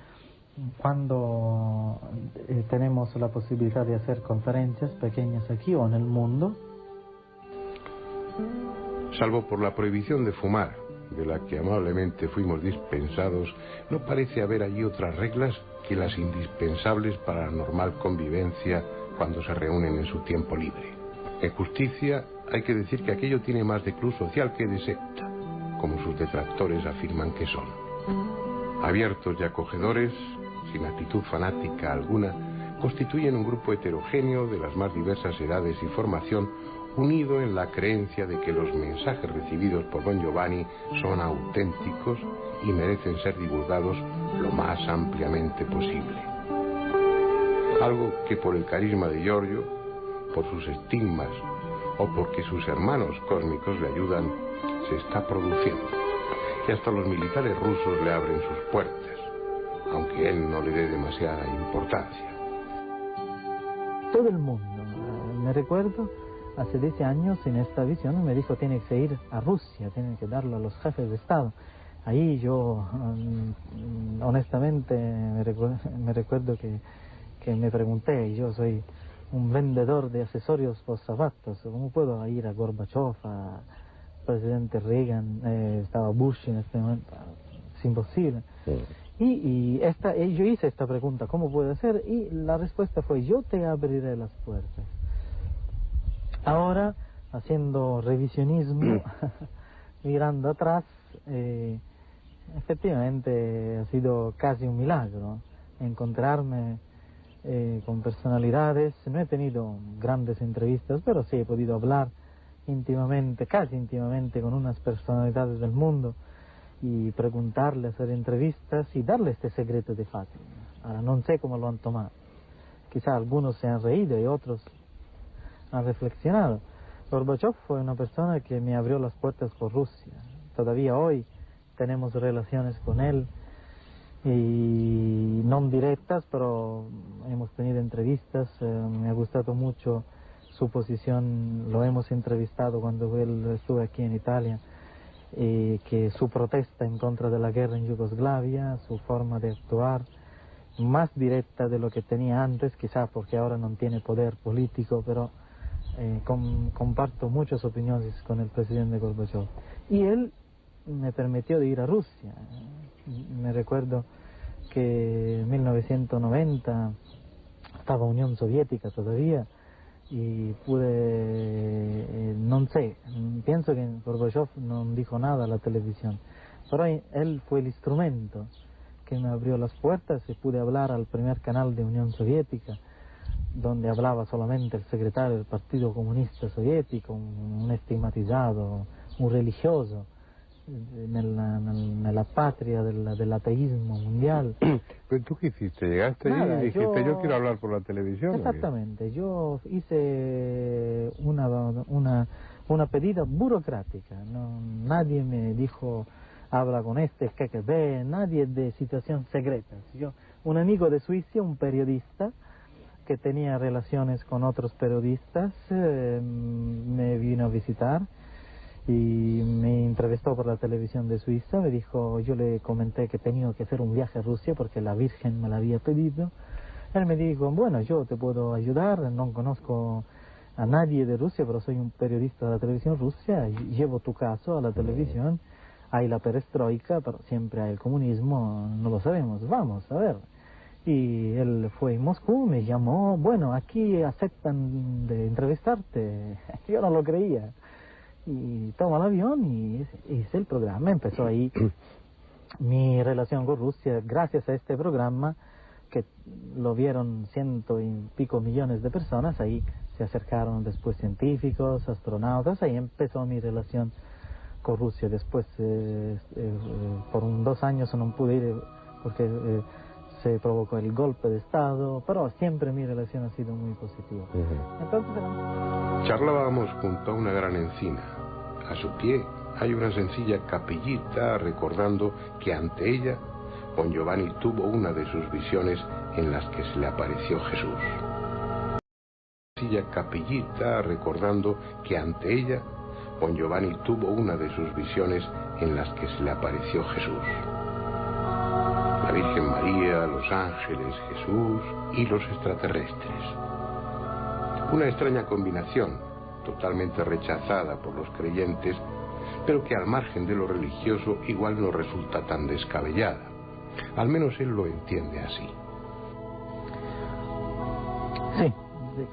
cuando tenemos la posibilidad de hacer conferencias pequeñas aquí o en el mundo. Salvo por la prohibición de fumar, de la que amablemente fuimos dispensados, no parece haber allí otras reglas que las indispensables para la normal convivencia cuando se reúnen en su tiempo libre. En justicia, hay que decir que aquello tiene más de club social que de secta, como sus detractores afirman que son. Abiertos y acogedores, sin actitud fanática alguna, constituyen un grupo heterogéneo de las más diversas edades y formación, unido en la creencia de que los mensajes recibidos por Bon Giovanni son auténticos y merecen ser divulgados lo más ampliamente posible. Algo que por el carisma de Giorgio, por sus estigmas o porque sus hermanos cósmicos le ayudan, se está produciendo. Y hasta los militares rusos le abren sus puertas, aunque él no le dé demasiada importancia. Todo el mundo, me recuerdo, hace 10 años en esta visión me dijo: tiene que ir a Rusia, tiene que darlo a los jefes de Estado. Ahí yo, honestamente, me recuerdo que me pregunté, y yo soy un vendedor de accesorios post-zapatos, ¿cómo puedo ir a Gorbachev, a presidente Reagan, estaba Bush en este momento? Es imposible. Y yo hice esta pregunta, ¿cómo puede ser? Y la respuesta fue: yo te abriré las puertas. Ahora, haciendo revisionismo, mirando atrás, efectivamente ha sido casi un milagro encontrarme con personalidades. No he tenido grandes entrevistas, pero sí he podido hablar íntimamente, casi íntimamente, con unas personalidades del mundo y preguntarles, hacer entrevistas y darle este secreto de Fátima. Ahora no sé cómo lo han tomado. Quizá algunos se han reído y otros han reflexionado. Gorbachev fue una persona que me abrió las puertas por Rusia. Todavía hoy tenemos relaciones con él, y no directas, pero hemos tenido entrevistas. Me ha gustado mucho su posición, lo hemos entrevistado cuando él estuvo aquí en Italia, que su protesta en contra de la guerra en Yugoslavia, su forma de actuar, más directa de lo que tenía antes, quizás porque ahora no tiene poder político, pero comparto muchas opiniones con el presidente Gorbachev. Y él me permitió de ir a Rusia. Me recuerdo que en 1990 estaba Unión Soviética todavía y pude, no sé, pienso que Gorbachev no dijo nada a la televisión, pero él fue el instrumento que me abrió las puertas y pude hablar al primer canal de Unión Soviética, donde hablaba solamente el secretario del Partido Comunista Soviético, un estigmatizado, un religioso, en la patria del ateísmo mundial. ¿Pero tú qué hiciste? ¿Llegaste allí y dijiste yo quiero hablar por la televisión? Exactamente, yo hice una pedida burocrática, nadie me dijo habla con este KGB, nadie de situaciones secretas. Un amigo de Suiza, un periodista que tenía relaciones con otros periodistas, me vino a visitar y me entrevistó por la televisión de Suiza. Me dijo, yo le comenté que tenía que hacer un viaje a Rusia porque la Virgen me lo había pedido. Él me dijo, bueno, yo te puedo ayudar, no conozco a nadie de Rusia, pero soy un periodista de la televisión rusa, llevo tu caso a la televisión, hay la perestroika, pero siempre hay el comunismo, no lo sabemos, vamos a ver. Y él fue a Moscú, me llamó, bueno, aquí aceptan de entrevistarte. Yo no lo creía. Y tomó el avión y hice el programa. Empezó ahí mi relación con Rusia, gracias a este programa, que lo vieron 100 y pico millones de personas. Ahí se acercaron después científicos, astronautas, ahí empezó mi relación con Rusia. Después, por 2 años no pude ir porque se provocó el golpe de Estado, pero siempre mi relación ha sido muy positiva. Entonces, charlábamos junto a una gran encina. A su pie hay una sencilla capillita recordando que ante ella Don Giovanni tuvo una de sus visiones en las que se le apareció Jesús. Sencilla capillita recordando que ante ella Don Giovanni tuvo una de sus visiones en las que se le apareció Jesús. La Virgen María, los ángeles, Jesús y los extraterrestres. Una extraña combinación, totalmente rechazada por los creyentes, pero que al margen de lo religioso igual no resulta tan descabellada. Al menos él lo entiende así. Sí,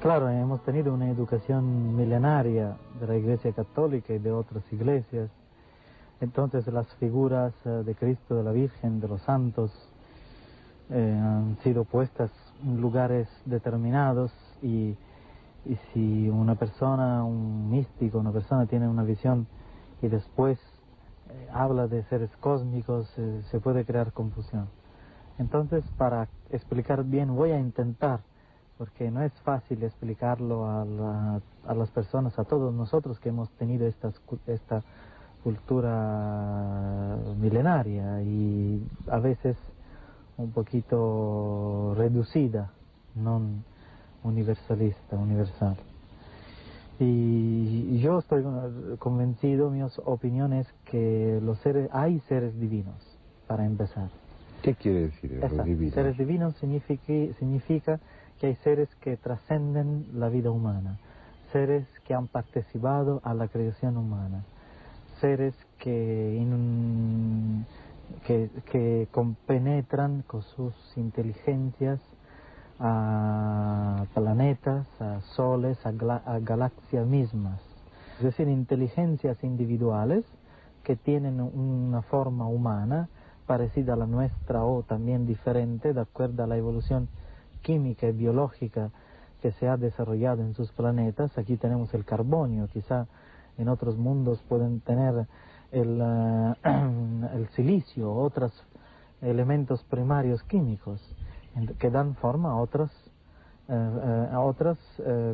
claro, hemos tenido una educación milenaria de la Iglesia Católica y de otras iglesias. Entonces las figuras de Cristo, de la Virgen, de los santos han sido puestas en lugares determinados y si una persona, un místico, una persona tiene una visión y después habla de seres cósmicos, se puede crear confusión. Entonces, para explicar bien, voy a intentar, porque no es fácil explicarlo a las personas, a todos nosotros que hemos tenido esta cultura milenaria y a veces un poquito reducida, no universalista, universal. Y yo estoy convencido, mi opinión es que hay seres divinos, para empezar. ¿Qué quiere decir los divinos? Seres divinos significa que hay seres que trascenden la vida humana, seres que han participado a la creación humana, seres que compenetran con sus inteligencias a planetas, a soles, a galaxias mismas. Es decir, inteligencias individuales que tienen una forma humana parecida a la nuestra o también diferente de acuerdo a la evolución química y biológica que se ha desarrollado en sus planetas. Aquí tenemos el carbonio, quizá en otros mundos pueden tener el silicio, otros elementos primarios químicos que dan forma a otros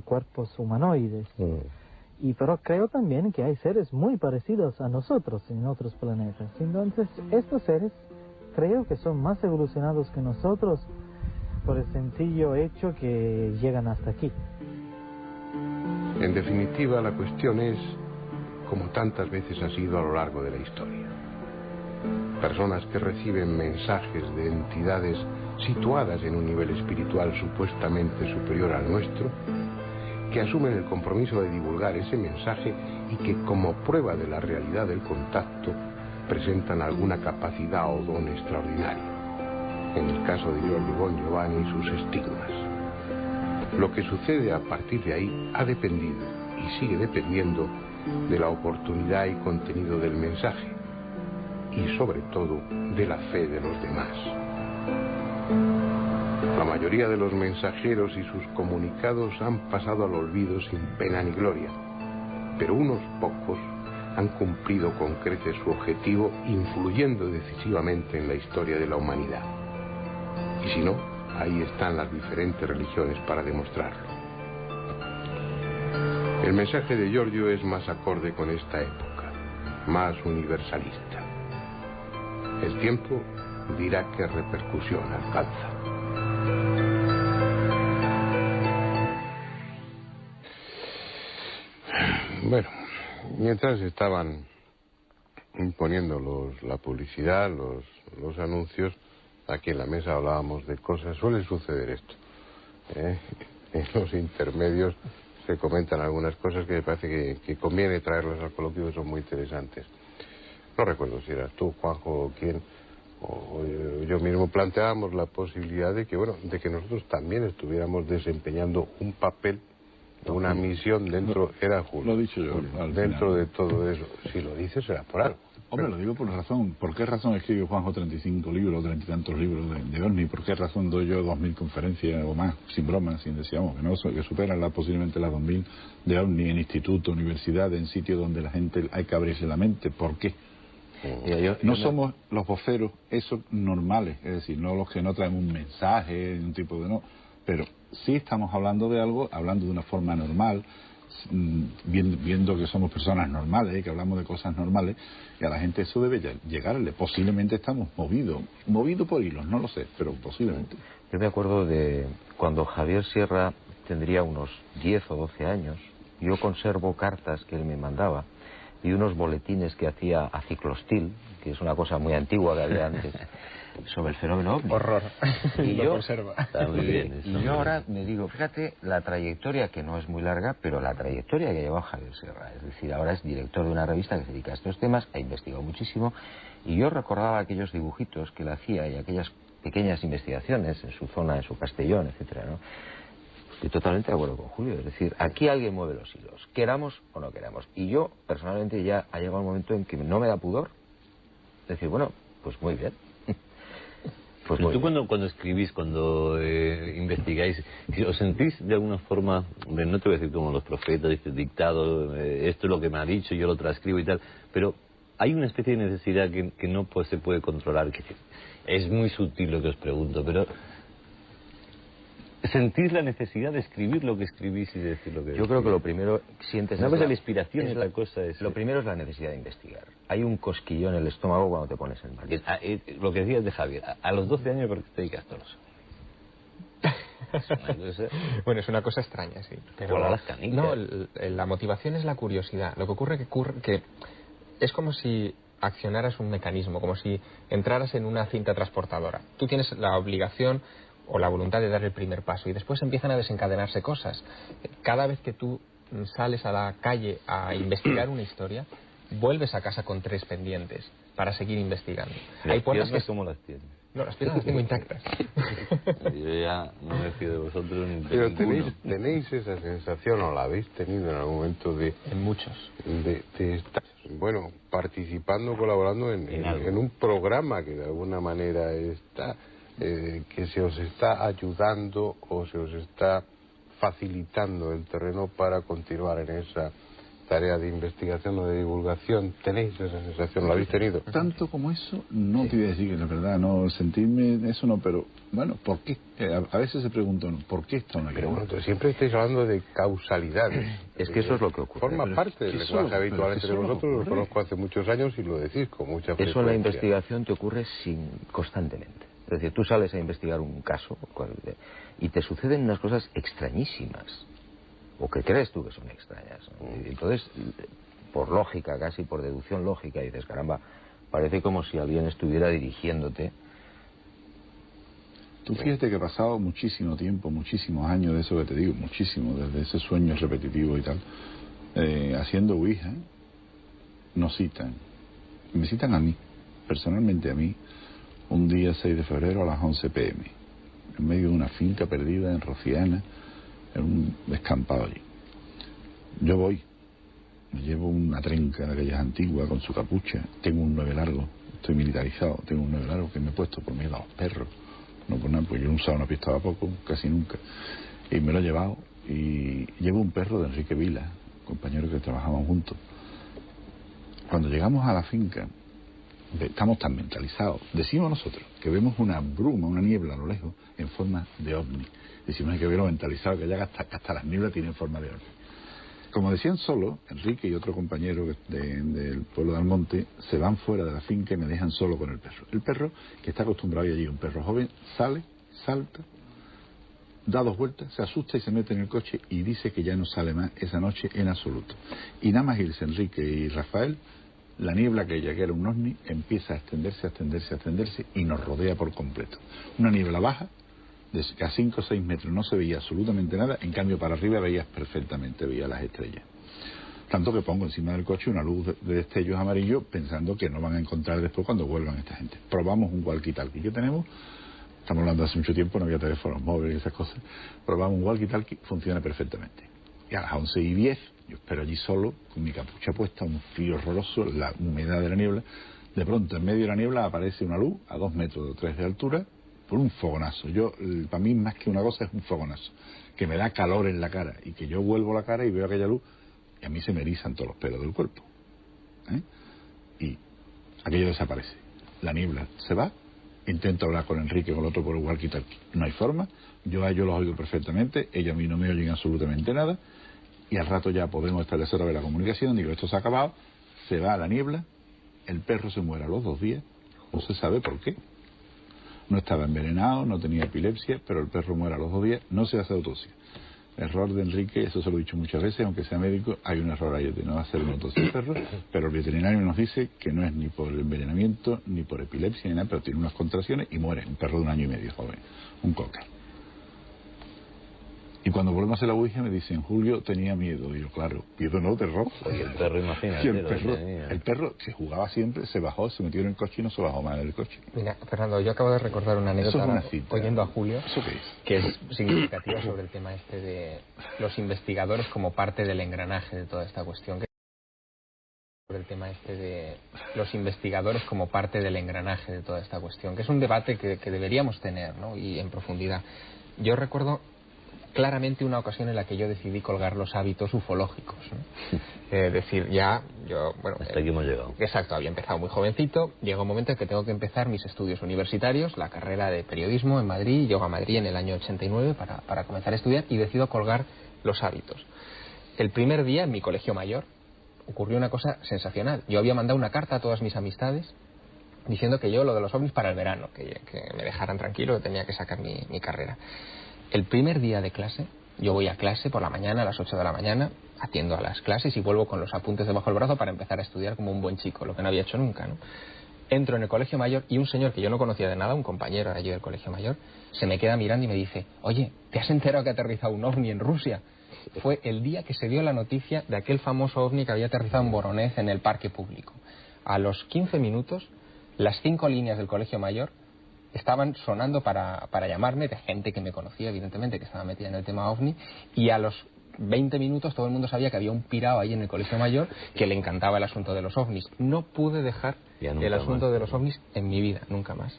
cuerpos humanoides. Pero creo también que hay seres muy parecidos a nosotros en otros planetas. Entonces, estos seres creo que son más evolucionados que nosotros por el sencillo hecho que llegan hasta aquí. En definitiva, la cuestión es, como tantas veces ha sido a lo largo de la historia, Personas que reciben mensajes de entidades situadas en un nivel espiritual supuestamente superior al nuestro, que asumen el compromiso de divulgar ese mensaje y que como prueba de la realidad del contacto presentan alguna capacidad o don extraordinario. En el caso de Giorgio Bon Giovanni, sus estigmas. Lo que sucede a partir de ahí ha dependido y sigue dependiendo de la oportunidad y contenido del mensaje y sobre todo de la fe de los demás. La mayoría de los mensajeros y sus comunicados han pasado al olvido sin pena ni gloria, pero unos pocos han cumplido con creces su objetivo, influyendo decisivamente en la historia de la humanidad. Y si no, ahí están las diferentes religiones para demostrarlo. El mensaje de Giorgio es más acorde con esta época, más universalista. El tiempo dirá qué repercusión alcanza. Bueno, mientras estaban imponiendo la publicidad, los anuncios, aquí en la mesa hablábamos de cosas. Suele suceder esto. En los intermedios se comentan algunas cosas que me parece que conviene traerlas al coloquio, que son muy interesantes. No recuerdo si eras tú, Juanjo, o quién, o yo mismo planteábamos la posibilidad de que, bueno, de que nosotros también estuviéramos desempeñando un papel, una misión dentro, era Julio. Lo he dicho yo. Dentro de todo eso. Si lo dices será por algo. Hombre, lo digo por razón. ¿Por qué razón escribe Juanjo 35 libros, 30 y tantos libros de OVNI? ¿Por qué razón doy yo 2000 conferencias o más, sin broma, sin decíamos, que superan posiblemente las 2000 de OVNI en instituto, universidad, en sitios donde la gente hay que abrirse la mente? ¿Por qué? No somos los voceros esos normales, es decir, no los que no traen un mensaje, un tipo de no, pero sí estamos hablando de algo, hablando de una forma normal, viendo que somos personas normales, que hablamos de cosas normales, y a la gente eso debe llegarle. Posiblemente estamos movidos por hilos, no lo sé, pero posiblemente. Yo me acuerdo de cuando Javier Sierra tendría unos 10 o 12 años, yo conservo cartas que él me mandaba y unos boletines que hacía a Ciclostil, que es una cosa muy antigua que había antes, sobre el fenómeno OVNI. Horror. Y lo yo, conserva. Está muy bien eso. Y yo ahora me digo, fíjate, la trayectoria, que no es muy larga, pero la trayectoria que lleva Javier Sierra. Es decir, ahora es director de una revista que se dedica a estos temas, ha investigado muchísimo, y yo recordaba aquellos dibujitos que él hacía y aquellas pequeñas investigaciones en su zona, en su Castellón, etcétera, ¿no? Estoy totalmente de acuerdo con Julio. Es decir, aquí alguien mueve los hilos, queramos o no queramos. Y yo, personalmente, ya ha llegado un momento en que no me da pudor decir, bueno, pues muy bien. Pues tú cuando escribís, cuando investigáis, ¿os sentís de alguna forma, no te voy a decir como los profetas, dictado, esto es lo que me ha dicho, yo lo transcribo y tal, pero hay una especie de necesidad que no se puede controlar, que es muy sutil lo que os pregunto, pero ¿sentís la necesidad de escribir lo que escribís y de decir lo que Yo creo que lo primero sientes... Una cosa es la inspiración y otra cosa es... Lo primero es la necesidad de investigar. Hay un cosquillón en el estómago cuando te pones en marcha. Lo que decías de Javier, a los 12 años, ¿por qué te dedicas todos? Bueno, es una cosa extraña, sí. Pero las canicas. No, la motivación es la curiosidad. Lo que ocurre que es como si accionaras un mecanismo, como si entraras en una cinta transportadora. Tú tienes la obligación o la voluntad de dar el primer paso y después empiezan a desencadenarse cosas. Cada vez que tú sales a la calle a investigar una historia, vuelves a casa con 3 pendientes para seguir investigando. Hay puertas que... ¿Cómo las tienes? No, las piernas las tengo intactas. Yo ya no me fío de vosotros ni de Pero ninguno. tenéis esa sensación, o la habéis tenido en algún momento de... En muchos. De estar, bueno, participando, colaborando en un programa que de alguna manera está... que se os está ayudando o se os está facilitando el terreno para continuar en esa tarea de investigación o de divulgación. ¿Tenéis esa sensación? ¿Lo habéis tenido? Tanto como eso, no te voy a decir que la verdad, no sentirme eso no, pero bueno, ¿por qué? A veces se preguntan, ¿por qué esto no? Pero bueno, siempre estáis hablando de causalidades. Es que eso es lo que ocurre. Forma parte del lenguaje habitual entre vosotros, lo conozco hace muchos años y lo decís con mucha frecuencia. Eso en la investigación te ocurre constantemente. Es decir, tú sales a investigar un caso y te suceden unas cosas extrañísimas, o que crees tú que son extrañas, ¿no? Y entonces, por lógica, casi por deducción lógica, dices, caramba, Parece como si alguien estuviera dirigiéndote. Tú fíjate que he pasado muchísimo tiempo, muchísimos años de eso que te digo, muchísimo, desde ese sueño repetitivo y tal, haciendo ouija. Nos citan, me citan a mí, personalmente a mí, un día 6 de febrero a las 11 p.m, en medio de una finca perdida en Rociana, en un descampado allí. Yo voy, me llevo una trenca de aquellas antiguas con su capucha, tengo un 9 largo, estoy militarizado, tengo un 9 largo que me he puesto por miedo a los perros, no por nada, pues yo no usaba una pistola poco, casi nunca, y me lo he llevado, y llevo un perro de Enrique Vila, compañero que trabajaban juntos. Cuando llegamos a la finca, estamos tan mentalizados, decimos nosotros, que vemos una bruma, una niebla a lo lejos, en forma de ovni. Decimos, hay que verlo mentalizado, que ya hasta las nieblas tienen forma de ovni. Como decían solo, Enrique y otro compañero del pueblo de Almonte se van fuera de la finca y me dejan solo con el perro. El perro, que está acostumbrado a ir allí, un perro joven, sale, salta, da 2 vueltas, se asusta y se mete en el coche y dice que ya no sale más esa noche en absoluto. Y nada más irse Enrique y Rafael, la niebla aquella que era un ovni empieza a extenderse y nos rodea por completo. Una niebla baja, de a 5 o 6 metros no se veía absolutamente nada, en cambio para arriba veías perfectamente, veías las estrellas. Tanto que pongo encima del coche una luz de destellos amarillos pensando que no van a encontrar después cuando vuelvan esta gente. Probamos un walkie-talkie que tenemos, estamos hablando de hace mucho tiempo, no había teléfonos móviles y esas cosas, probamos un walkie-talkie, funciona perfectamente. Y a las 11:10, yo espero allí solo, con mi capucha puesta, un frío horroroso, la humedad de la niebla, de pronto en medio de la niebla aparece una luz a 2 metros o 3 de altura, por un fogonazo. Para mí más que una cosa es un fogonazo, que me da calor en la cara, y que yo vuelvo la cara y veo aquella luz, y a mí se me erizan todos los pelos del cuerpo. Y aquello desaparece. La niebla se va, intento hablar con Enrique, con el otro por el walkie-talkie, no hay forma, yo a ellos los oigo perfectamente, ellos a mí no me oyen absolutamente nada, y al rato ya podemos establecer otra vez la comunicación, digo, esto se ha acabado, se va a la niebla, el perro se muere a los 2 días, no se sabe por qué. No estaba envenenado, no tenía epilepsia, pero el perro muere a los 2 días, no se hace autopsia. Error de Enrique, eso se lo he dicho muchas veces, aunque sea médico, hay un error ahí de no hacer una autopsia del perro, pero el veterinario nos dice que no es ni por envenenamiento, ni por epilepsia, ni nada, pero tiene unas contracciones y muere, un perro de 1 año y medio, joven, un cocker. Y cuando volvemos a hacer la ouija me dicen, Julio tenía miedo. Y yo, claro, miedo no, terror. Y el perro, imagínate. Y el perro, que jugaba siempre, se bajó, se metió en el coche y no se bajó más del coche. Mira, Fernando, yo acabo de recordar una anécdota oyendo a Julio, ¿Eso qué es? Que es significativa sobre el tema este de los investigadores como parte del engranaje de toda esta cuestión. Sobre el tema este de los investigadores como parte del engranaje de toda esta cuestión, que es un debate que deberíamos tener, ¿no? Y en profundidad. Yo recuerdo claramente una ocasión en la que yo decidí colgar los hábitos ufológicos, ¿no? Decir, ya, yo, bueno... Hasta aquí hemos llegado. Exacto, había empezado muy jovencito, llega un momento en que tengo que empezar mis estudios universitarios, la carrera de periodismo en Madrid, llego a Madrid en el año 89 para comenzar a estudiar y decido colgar los hábitos. El primer día en mi colegio mayor ocurrió una cosa sensacional. Yo había mandado una carta a todas mis amistades diciendo que yo lo de los ovnis para el verano, que me dejaran tranquilo, que tenía que sacar mi carrera. El primer día de clase, yo voy a clase por la mañana, a las 8 de la mañana, atiendo a las clases y vuelvo con los apuntes debajo del brazo para empezar a estudiar como un buen chico, lo que no había hecho nunca, ¿no? Entro en el colegio mayor y un señor que yo no conocía de nada, un compañero de allí del colegio mayor, se me queda mirando y me dice, oye, ¿te has enterado que ha aterrizado un ovni en Rusia? Fue el día que se dio la noticia de aquel famoso ovni que había aterrizado en Voronezh en el parque público. A los 15 minutos, las 5 líneas del colegio mayor estaban sonando para llamarme, de gente que me conocía, evidentemente, que estaba metida en el tema ovni, y a los 20 minutos todo el mundo sabía que había un pirao ahí en el colegio mayor que le encantaba el asunto de los ovnis. No pude dejar el asunto de los ovnis en mi vida, nunca más.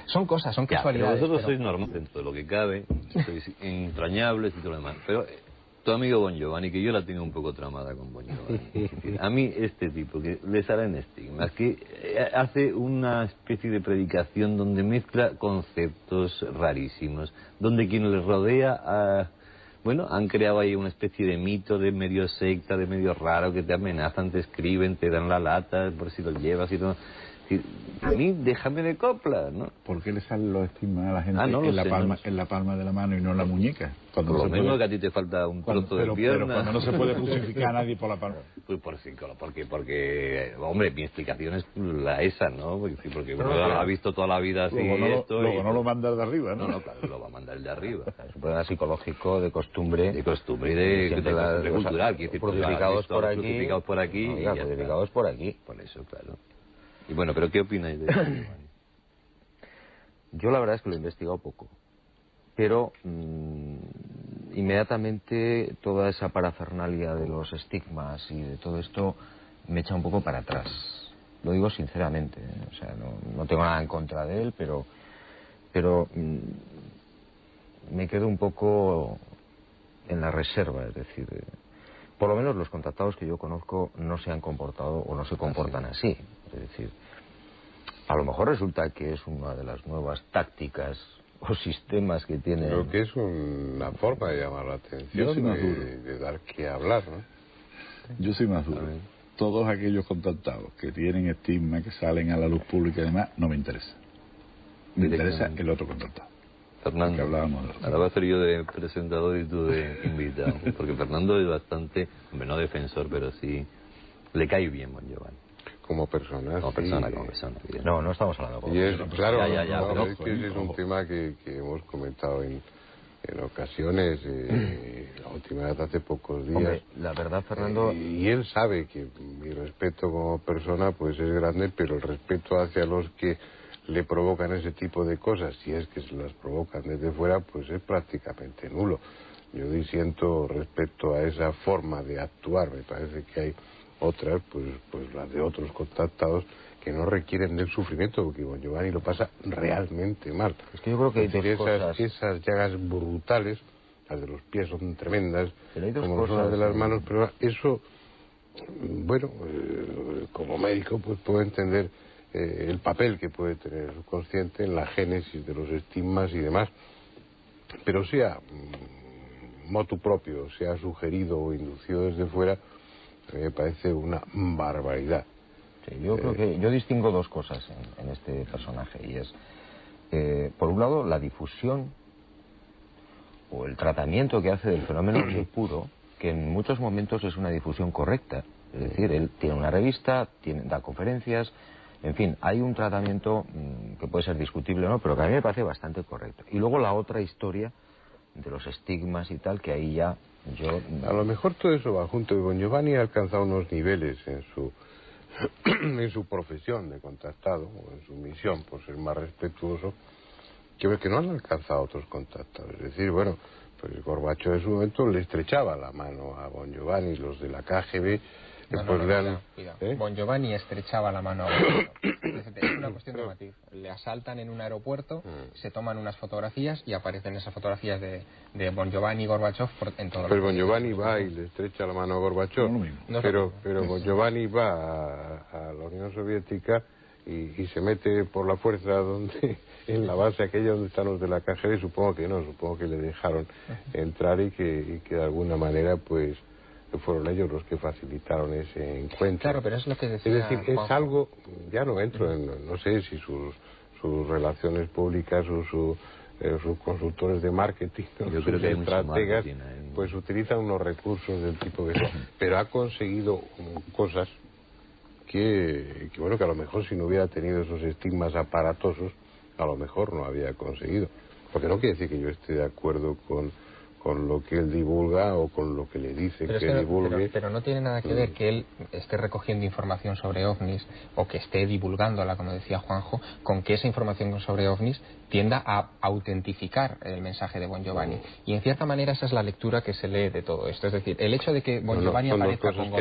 Son cosas, son casualidades. Pero vosotros sois normales dentro de lo que cabe, sois entrañables y todo lo demás. Pero tu amigo Bon Giovanni, que yo la tengo un poco tramada con Bon Giovanni. A mí este tipo, que le salen estigmas, que hace una especie de predicación donde mezcla conceptos rarísimos, donde quien le rodea, bueno, han creado ahí una especie de mito, de medio secta, de medio raro, que te amenazan, te escriben, te dan la lata, por si lo llevas y todo. A mí déjame de copla, ¿no? ¿Por qué le salen los estigmas a la gente No en, lo sé, no lo sé. en la palma de la mano y no en la muñeca? Por lo mismo que a ti te falta un trozo de pierna. Pero cuando no se puede crucificar a nadie por la palma. Pues porque, hombre, mi explicación es la esa, ¿no? Porque uno ha visto toda la vida así luego no lo mandas de arriba, ¿no? No, claro, lo va a mandar el de arriba. Es un problema psicológico, de costumbre. De costumbre y de cultural. Crucificados por aquí. Crucificados por aquí. No, crucificados por aquí. Por eso, claro. Y bueno, pero ¿qué opináis de eso? Yo la verdad es que lo he investigado poco. Pero inmediatamente toda esa parafernalia de los estigmas y de todo esto me echa un poco para atrás. Lo digo sinceramente, ¿eh? O sea, no tengo nada en contra de él, pero me quedo un poco en la reserva, es decir, por lo menos los contactados que yo conozco no se han comportado o no se comportan así. Es decir, a lo mejor resulta que es una de las nuevas tácticas o sistemas que tiene. Creo que es una forma de llamar la atención, de dar que hablar, ¿no? Yo soy más duro. Todos aquellos contactados que tienen estigma, que salen a la luz pública y demás, no me interesa. Me interesa el otro contactado. Fernando, ahora voy a ser yo de presentador y tú de invitado, porque Fernando es bastante, hombre, no defensor, pero sí le cae bien Bon Giovanni. Como persona. Como persona, bien. No estamos hablando Y es, claro, pero es que ese es un tema que hemos comentado en ocasiones, la última vez hace pocos días. Hombre, la verdad, Fernando... y él sabe que mi respeto como persona pues es grande, pero el respeto hacia los que le provocan ese tipo de cosas, si es que se las provocan desde fuera, pues es prácticamente nulo. Yo disiento respecto a esa forma de actuar. Me parece que hay otras, pues las de otros contactados, que no requieren del sufrimiento, porque Bon Giovanni lo pasa realmente mal. Es que yo creo que hay dos cosas. Esas llagas brutales, las de los pies son tremendas, pero hay dos como cosas, las de las manos, pero eso, bueno, como médico pues puedo entender el papel que puede tener el subconsciente en la génesis de los estigmas y demás, pero sea motu propio, sea sugerido o inducido desde fuera, a mí me parece una barbaridad. Sí, yo creo que yo distingo dos cosas en este personaje, y es, por un lado, la difusión o el tratamiento que hace del fenómeno puro, que en muchos momentos es una difusión correcta. Es decir, él tiene una revista, da conferencias, en fin, hay un tratamiento que puede ser discutible o no, pero que a mí me parece bastante correcto. Y luego la otra historia de los estigmas y tal, que ahí ya yo... A lo mejor todo eso va junto. Bon Giovanni ha alcanzado unos niveles en su profesión de contactado, o en su misión, por ser más respetuoso, que no han alcanzado otros contactados. Es decir, bueno, pues Gorbachov en su momento le estrechaba la mano a Bon Giovanni, los de la KGB... Cuidado. Bon Giovanni estrechaba la mano a Gorbachev. Es una cuestión de matiz. Le asaltan en un aeropuerto, se toman unas fotografías y aparecen esas fotografías de Bon Giovanni y Gorbachev en todo. Pero Bon Giovanni va y le estrecha la mano a Gorbachev. Pero Bon Giovanni va a la Unión Soviética y se mete por la fuerza en la base aquella donde están los de la KGB. Supongo que no, supongo que le dejaron entrar y que de alguna manera pues fueron ellos los que facilitaron ese encuentro. Claro, pero es lo que decía. Es decir, es algo, ya no entro en, no sé si sus relaciones públicas o sus consultores de marketing, yo sus creo que estrategas, pues utilizan unos recursos del tipo que sea, pero ha conseguido cosas que bueno, que a lo mejor si no hubiera tenido esos estigmas aparatosos, a lo mejor no había conseguido. Porque no quiere decir que yo esté de acuerdo con lo que él divulga o con lo que le dice que divulgue. Pero no tiene nada que ver que él esté recogiendo información sobre ovnis o que esté divulgándola, como decía Juanjo, con que esa información sobre ovnis tienda a autentificar el mensaje de Bon Giovanni. Y en cierta manera esa es la lectura que se lee de todo esto. Es decir, el hecho de que Bon Giovanni aparezca con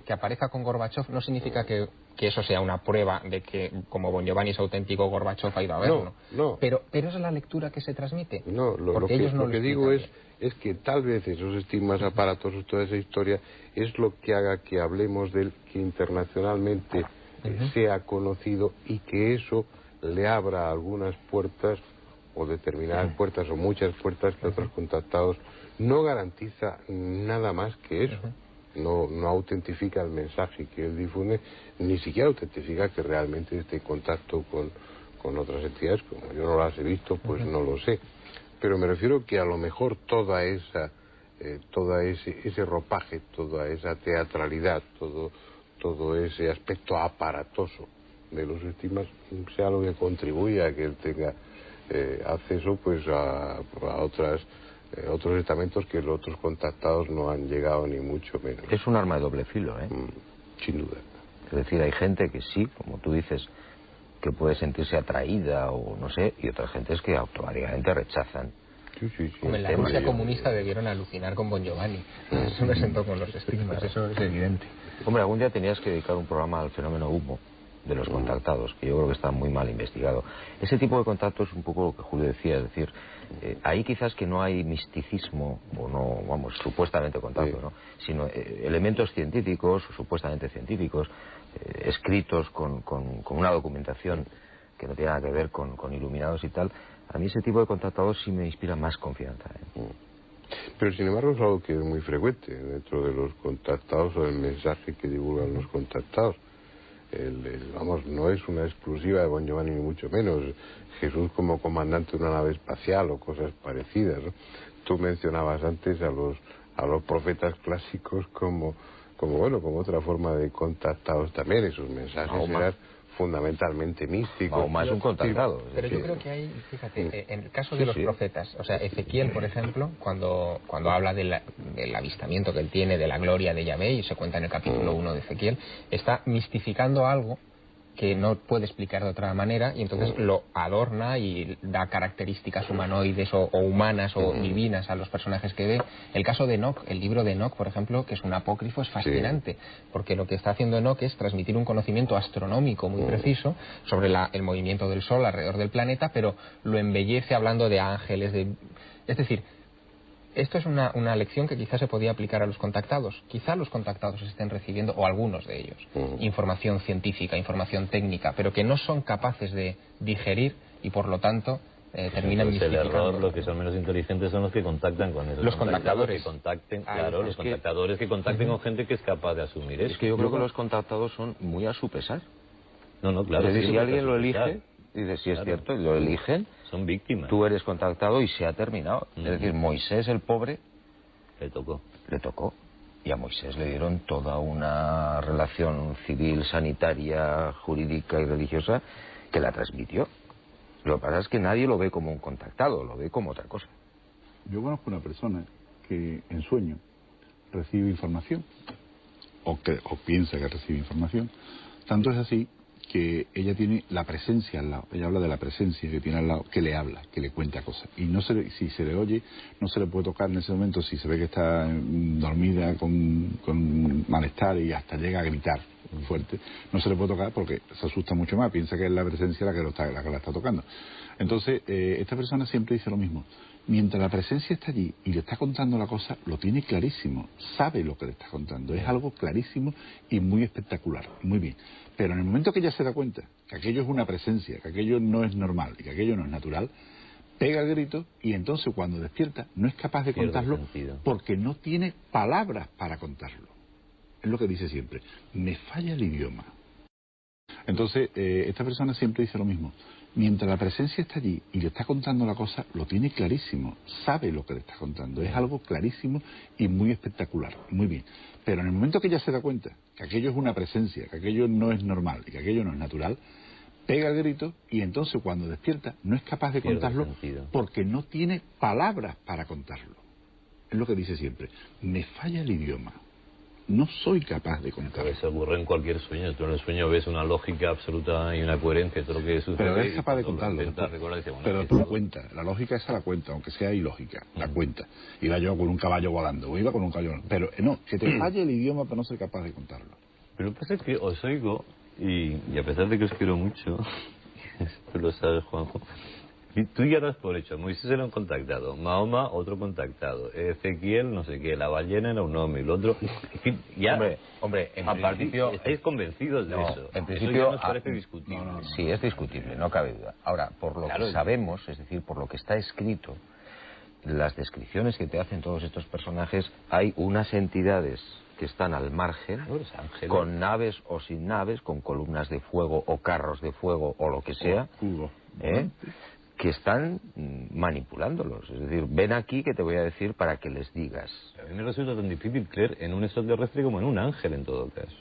que aparezca con Gorbachev no significa que eso sea una prueba de que como Bon Giovanni es auténtico, Gorbachev ha ido a verlo. No. Pero esa es la lectura que se transmite. No, lo que digo es que tal vez esos estigmas aparatosos, toda esa historia, es lo que haga que hablemos de él, que internacionalmente sea conocido y que eso le abra algunas puertas o determinadas puertas o muchas puertas que otros contactados. No garantiza nada más que eso. no autentifica el mensaje que él difunde, ni siquiera autentifica que realmente esté en contacto con otras entidades. Como yo no las he visto, pues no lo sé. Pero me refiero que a lo mejor todo ese ropaje, toda esa teatralidad, todo ese aspecto aparatoso de los estigmas sea lo que contribuye a que él tenga acceso pues a otros estamentos que los otros contactados no han llegado ni mucho menos. Es un arma de doble filo, Sin duda. Es decir, hay gente que sí, como tú dices, que puede sentirse atraída o no sé, y otras gentes que automáticamente rechazan. Sí. Como en la Rusia comunista debieron alucinar con Bon Giovanni. Eso me sentó con los estigmas, eso es evidente. Hombre, algún día tenías que dedicar un programa al fenómeno humo de los contactados, que yo creo que está muy mal investigado. Ese tipo de contacto es un poco lo que Julio decía, es decir, ahí quizás que no hay misticismo, o no, vamos, supuestamente contacto, ¿no? Sino elementos científicos, o supuestamente científicos, escritos con una documentación que no tiene nada que ver con iluminados y tal. A mí ese tipo de contactados sí me inspira más confianza. Pero sin embargo es algo que es muy frecuente dentro de los contactados o del mensaje que divulgan los contactados. Vamos, no es una exclusiva de Bon Giovanni ni mucho menos. Jesús como comandante de una nave espacial o cosas parecidas, ¿no? Tú mencionabas antes a los profetas clásicos como otra forma de contactados también. Esos mensajes eran fundamentalmente místicos. Mahoma es un contactado. Pero yo creo que hay, fíjate, en el caso de los profetas, o sea, Ezequiel, por ejemplo, cuando habla del avistamiento que él tiene de la gloria de Yahvé, y se cuenta en el capítulo 1 de Ezequiel, está mistificando algo que no puede explicar de otra manera, y entonces lo adorna y da características humanoides o humanas o divinas a los personajes que ve. El caso de Enoc, el libro de Enoc, por ejemplo, que es un apócrifo, es fascinante, porque lo que está haciendo Enoc es transmitir un conocimiento astronómico muy preciso sobre el movimiento del Sol alrededor del planeta, pero lo embellece hablando de ángeles, es decir, esto es una lección que quizás se podía aplicar a los contactados. Quizá los contactados estén recibiendo, o algunos de ellos, información científica, información técnica, pero que no son capaces de digerir y por lo tanto terminan mistificando. El error, los que son menos inteligentes son los que contactan con esos los contactadores. Que contacten, los contactadores que contacten con gente que es capaz de asumir eso. Es que yo creo que los contactados son muy a su pesar. No, claro. Es decir, si alguien lo elige, dice, si es cierto, y lo eligen, son víctimas. Tú eres contactado y se ha terminado. Es decir, Moisés, el pobre, le tocó. Y a Moisés le dieron toda una relación civil, sanitaria, jurídica y religiosa que la transmitió. Lo que pasa es que nadie lo ve como un contactado, lo ve como otra cosa. Yo conozco una persona que en sueño recibe información, o piensa que recibe información. Tanto es así que ella tiene la presencia al lado. Ella habla de la presencia que tiene al lado, que le habla, que le cuenta cosas. Y si se le oye, no se le puede tocar en ese momento. Si se ve que está dormida con malestar y hasta llega a gritar fuerte, no se le puede tocar porque se asusta mucho más. Piensa que es la presencia la que la está tocando. Entonces, esta persona siempre dice lo mismo. Mientras la presencia está allí y le está contando la cosa, lo tiene clarísimo, sabe lo que le está contando, es algo clarísimo y muy espectacular, muy bien. Pero en el momento que ella se da cuenta que aquello es una presencia, que aquello no es normal y que aquello no es natural, pega el grito y entonces cuando despierta no es capaz de contarlo porque no tiene palabras para contarlo. Es lo que dice siempre, me falla el idioma. Entonces, esta persona siempre dice lo mismo. Mientras la presencia está allí y le está contando la cosa, lo tiene clarísimo, sabe lo que le está contando, es algo clarísimo y muy espectacular, muy bien. Pero en el momento que ella se da cuenta que aquello es una presencia, que aquello no es normal y que aquello no es natural, pega el grito y entonces cuando despierta no es capaz de contarlo porque no tiene palabras para contarlo. Es lo que dice siempre, me falla el idioma. No soy capaz de contar. Eso ocurre en cualquier sueño. Tú en el sueño ves una lógica absoluta y una coherencia de todo lo que sucede. Pero eres capaz de contarlo. Pero tú la cuenta. La lógica esa la cuenta, aunque sea ilógica. La cuenta. Iba yo con un caballo volando. O iba con un caballo volando. Pero no, que te falle el idioma para no ser capaz de contarlo. Pero lo que pasa es que os oigo y a pesar de que os quiero mucho, tú lo sabes, Juanjo, tú ya das por hecho. Moisés era un contactado, Mahoma otro contactado, Ezequiel no sé qué, la ballena era un hombre y el otro, en fin, ya hombre, en principio estáis convencidos de eso. En principio eso ya nos parece discutible. Sí, es discutible, no cabe duda. Ahora, por lo que sabemos, es decir, por lo que está escrito, las descripciones que te hacen todos estos personajes, hay unas entidades que están al margen, Los ángeles. con naves o sin naves, con columnas de fuego o carros de fuego o lo que sea, que están manipulándolos. Es decir, ven aquí que te voy a decir para que les digas. A mí me resulta tan difícil creer en un extraterrestre como en un ángel en todo caso.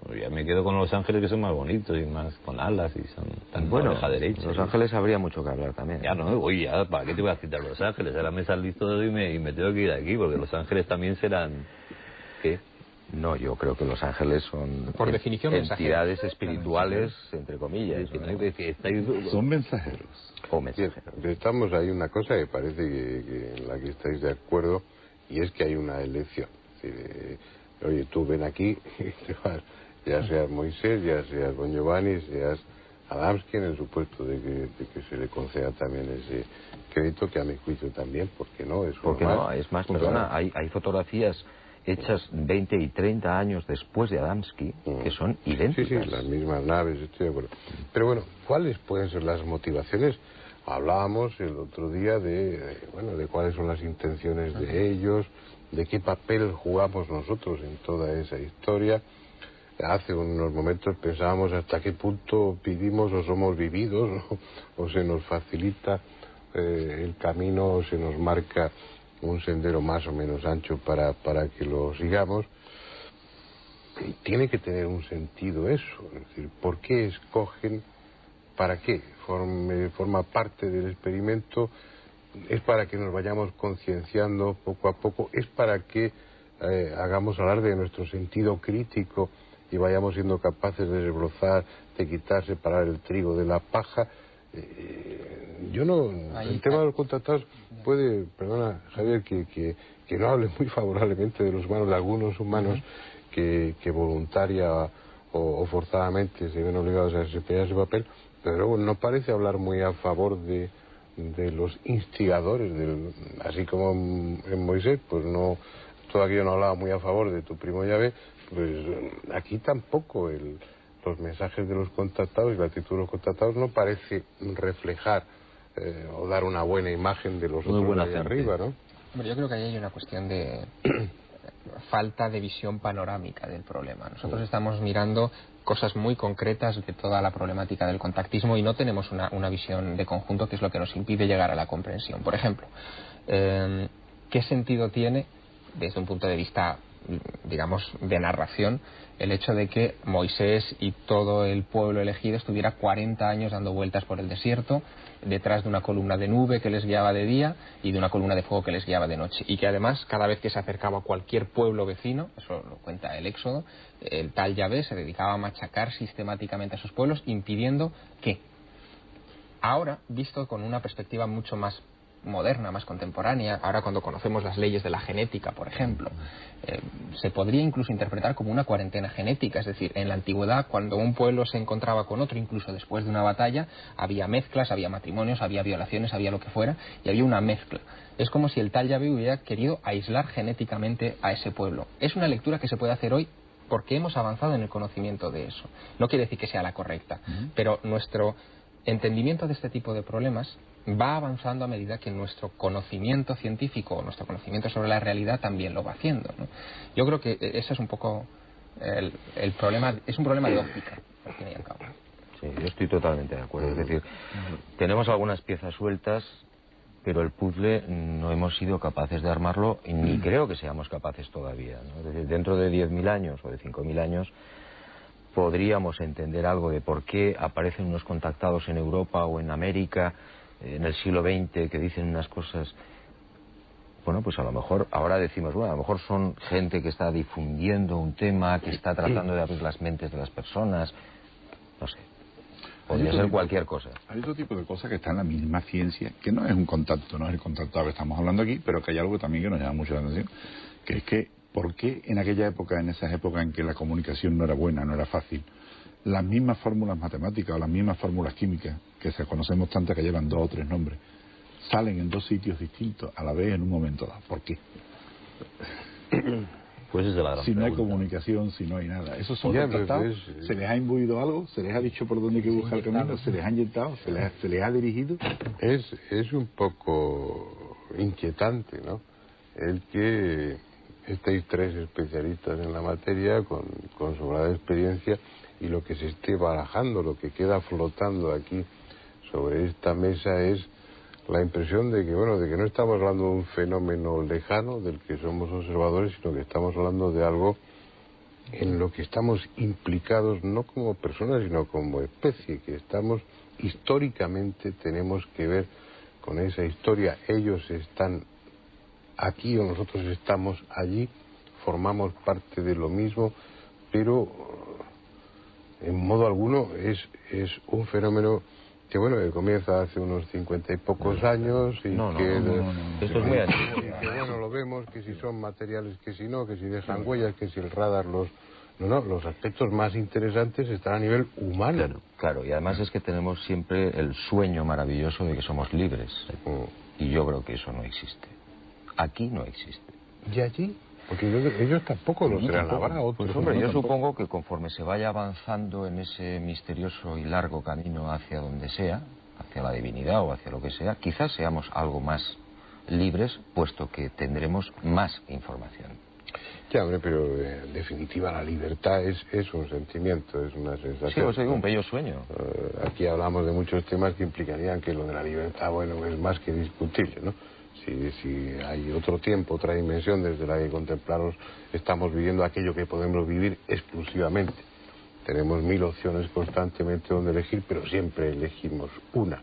Pues ya me quedo con los ángeles que son más bonitos y más con alas y son tan Bueno, oreja derecha. los ángeles habría mucho que hablar también. Ya no, oye, ya, ¿para qué te voy a citar los ángeles? Ahora me salís todo y me tengo que ir de aquí, porque los ángeles también serán... ¿Qué? No, yo creo que los ángeles son Por definición, entidades espirituales, entre comillas. Sí, ¿no? que estáis... Son mensajeros. O mensajeros. Estamos ahí una cosa que parece que en la que estáis de acuerdo, y es que hay una elección. Es decir, oye, tú ven aquí y te vas, ya seas Moisés, ya seas Don Giovanni, seas Adamski, en el supuesto de que se le conceda también ese crédito, que a mi juicio también, porque no, es Porque normal. no, es más, perdona, hay fotografías hechas 20 y 30 años después de Adamski que son idénticas. Sí, las mismas naves, estoy de acuerdo. Pero bueno, ¿cuáles pueden ser las motivaciones? Hablábamos el otro día de cuáles son las intenciones de ellos, de qué papel jugamos nosotros en toda esa historia. Hace unos momentos pensábamos hasta qué punto vivimos o somos vividos, o se nos facilita el camino, o se nos marca un sendero más o menos ancho para que lo sigamos. Tiene que tener un sentido eso, es decir, ¿por qué escogen? ¿Para qué? Forma parte del experimento, es para que nos vayamos concienciando poco a poco, es para que hagamos alarde de nuestro sentido crítico y vayamos siendo capaces de desbrozar, de quitar, separar el trigo de la paja. Yo no, el tema de los contratados puede, perdona Javier, que no hable muy favorablemente de los humanos, de algunos humanos que voluntaria o forzadamente se ven obligados a desempeñar ese papel, pero luego no parece hablar muy a favor de los instigadores, así como en Moisés, pues no, todo aquello no hablaba muy a favor de tu primo Yahvé, pues aquí tampoco los mensajes de los contactados y la actitud de los contactados no parece reflejar o dar una buena imagen de los Muy otros buena de ahí gente. arriba, ¿no? Hombre, yo creo que ahí hay una cuestión de falta de visión panorámica del problema. Nosotros estamos mirando cosas muy concretas de toda la problemática del contactismo y no tenemos una visión de conjunto, que es lo que nos impide llegar a la comprensión. Por ejemplo, ¿qué sentido tiene, desde un punto de vista, digamos, de narración, el hecho de que Moisés y todo el pueblo elegido estuviera 40 años dando vueltas por el desierto, detrás de una columna de nube que les guiaba de día y de una columna de fuego que les guiaba de noche? Y que además, cada vez que se acercaba a cualquier pueblo vecino, eso lo cuenta el Éxodo, el tal Yahvé se dedicaba a machacar sistemáticamente a esos pueblos, impidiendo que, ahora, visto con una perspectiva mucho más moderna, más contemporánea, ahora cuando conocemos las leyes de la genética, por ejemplo, se podría incluso interpretar como una cuarentena genética. Es decir, en la antigüedad, cuando un pueblo se encontraba con otro, incluso después de una batalla, había mezclas, había matrimonios, había violaciones, había lo que fuera, y había una mezcla. Es como si el tal Yahvé hubiera querido aislar genéticamente a ese pueblo. Es una lectura que se puede hacer hoy porque hemos avanzado en el conocimiento de eso. No quiere decir que sea la correcta, pero nuestro entendimiento de este tipo de problemas va avanzando a medida que nuestro conocimiento científico o nuestro conocimiento sobre la realidad también lo va haciendo, ¿no? Yo creo que ese es un poco el problema, es un problema de óptica, al fin y al cabo. Sí, yo estoy totalmente de acuerdo. Es decir, tenemos algunas piezas sueltas, pero el puzzle no hemos sido capaces de armarlo y ni creo que seamos capaces todavía, ¿no? Es decir, dentro de 10.000 años o de 5.000 años podríamos entender algo de por qué aparecen unos contactados en Europa o en América en el siglo XX que dicen unas cosas. Bueno, pues a lo mejor ahora decimos, bueno, a lo mejor son gente que está difundiendo un tema, que está tratando de abrir las mentes de las personas, no sé, podría ser cualquier cosa. Hay otro tipo de cosas que está en la misma ciencia, que no es un contacto, no es el contactado que estamos hablando aquí, pero que hay algo también que nos llama mucho la atención, que es que, ¿por qué en aquella época, en esas épocas en que la comunicación no era buena, no era fácil, las mismas fórmulas matemáticas o las mismas fórmulas químicas, que se conocemos tantas que llevan 2 o 3 nombres, salen en 2 sitios distintos a la vez en un momento dado? ¿Por qué? Pues esa es la gran Si no hay pregunta. comunicación, si no hay nada. Esos son Ya, contactados, pues, se les ha imbuido algo, se les ha dicho por dónde hay que buscar el camino, se les ha inyectado, se les ha dirigido. Es un poco inquietante, ¿no? El que estéis tres especialistas en la materia, con sobrada experiencia, y lo que se esté barajando, lo que queda flotando aquí sobre esta mesa es la impresión de que, bueno, de que no estamos hablando de un fenómeno lejano del que somos observadores, sino que estamos hablando de algo en lo que estamos implicados no como personas, sino como especie, que estamos históricamente, tenemos que ver con esa historia. Ellos están aquí o nosotros estamos allí, formamos parte de lo mismo, pero en modo alguno es un fenómeno que, bueno, que comienza hace unos 50 y pocos años y Esto es muy antiguo. Y que, bueno, lo vemos, que si son materiales, que si no, que si dejan huellas, que si el radar los... No, los aspectos más interesantes están a nivel humano. Claro, y además es que tenemos siempre el sueño maravilloso de que somos libres. Y yo creo que eso no existe. Aquí no existe. ¿Y allí? Porque ellos tampoco lo serán, habrá otros. Pues hombre, yo supongo que conforme se vaya avanzando en ese misterioso y largo camino hacia donde sea, hacia la divinidad o hacia lo que sea, quizás seamos algo más libres, puesto que tendremos más información. Ya, hombre, pero en definitiva la libertad es un sentimiento, es una sensación. Sí, os digo, un bello sueño. Aquí hablamos de muchos temas que implicarían que lo de la libertad, bueno, es más que discutible, ¿no? Si hay otro tiempo, otra dimensión desde la que contemplarlos, estamos viviendo aquello que podemos vivir exclusivamente. Tenemos 1000 opciones constantemente donde elegir, pero siempre elegimos una,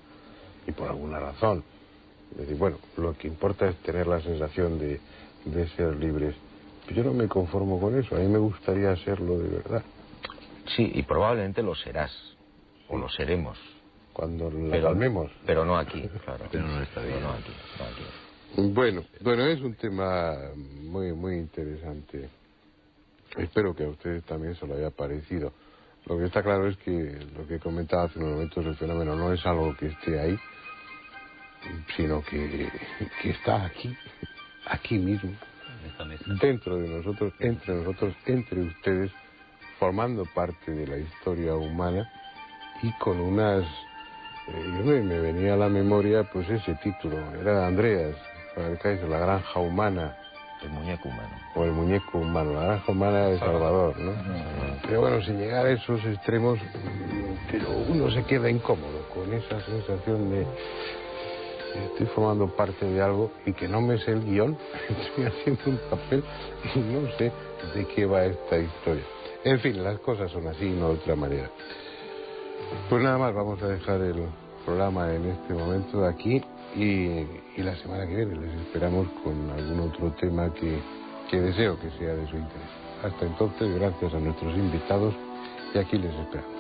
y por alguna razón. Es decir, bueno, lo que importa es tener la sensación de ser libres. Yo no me conformo con eso, a mí me gustaría serlo de verdad. Sí, y probablemente lo serás, o lo seremos. Cuando la calmemos. Pero no aquí, claro. Pero no está bien. No aquí. Bueno, es un tema muy, muy interesante. Espero que a ustedes también se lo haya parecido. Lo que está claro es que lo que comentaba hace unos momentos, el fenómeno no es algo que esté ahí, sino que está aquí mismo. Dentro de nosotros, entre ustedes, formando parte de la historia humana y con unas... me venía a la memoria pues ese título, era de Andreas, La granja humana. El muñeco humano. O el muñeco humano, la granja humana de Salvador, ¿no? Pero bueno, sin llegar a esos extremos, pero uno se queda incómodo con esa sensación de... Estoy formando parte de algo y que no me sé el guión, estoy haciendo un papel y no sé de qué va esta historia. En fin, las cosas son así, no de otra manera. Pues nada más, vamos a dejar el programa en este momento de aquí y la semana que viene les esperamos con algún otro tema que deseo que sea de su interés. Hasta entonces, gracias a nuestros invitados y aquí les esperamos.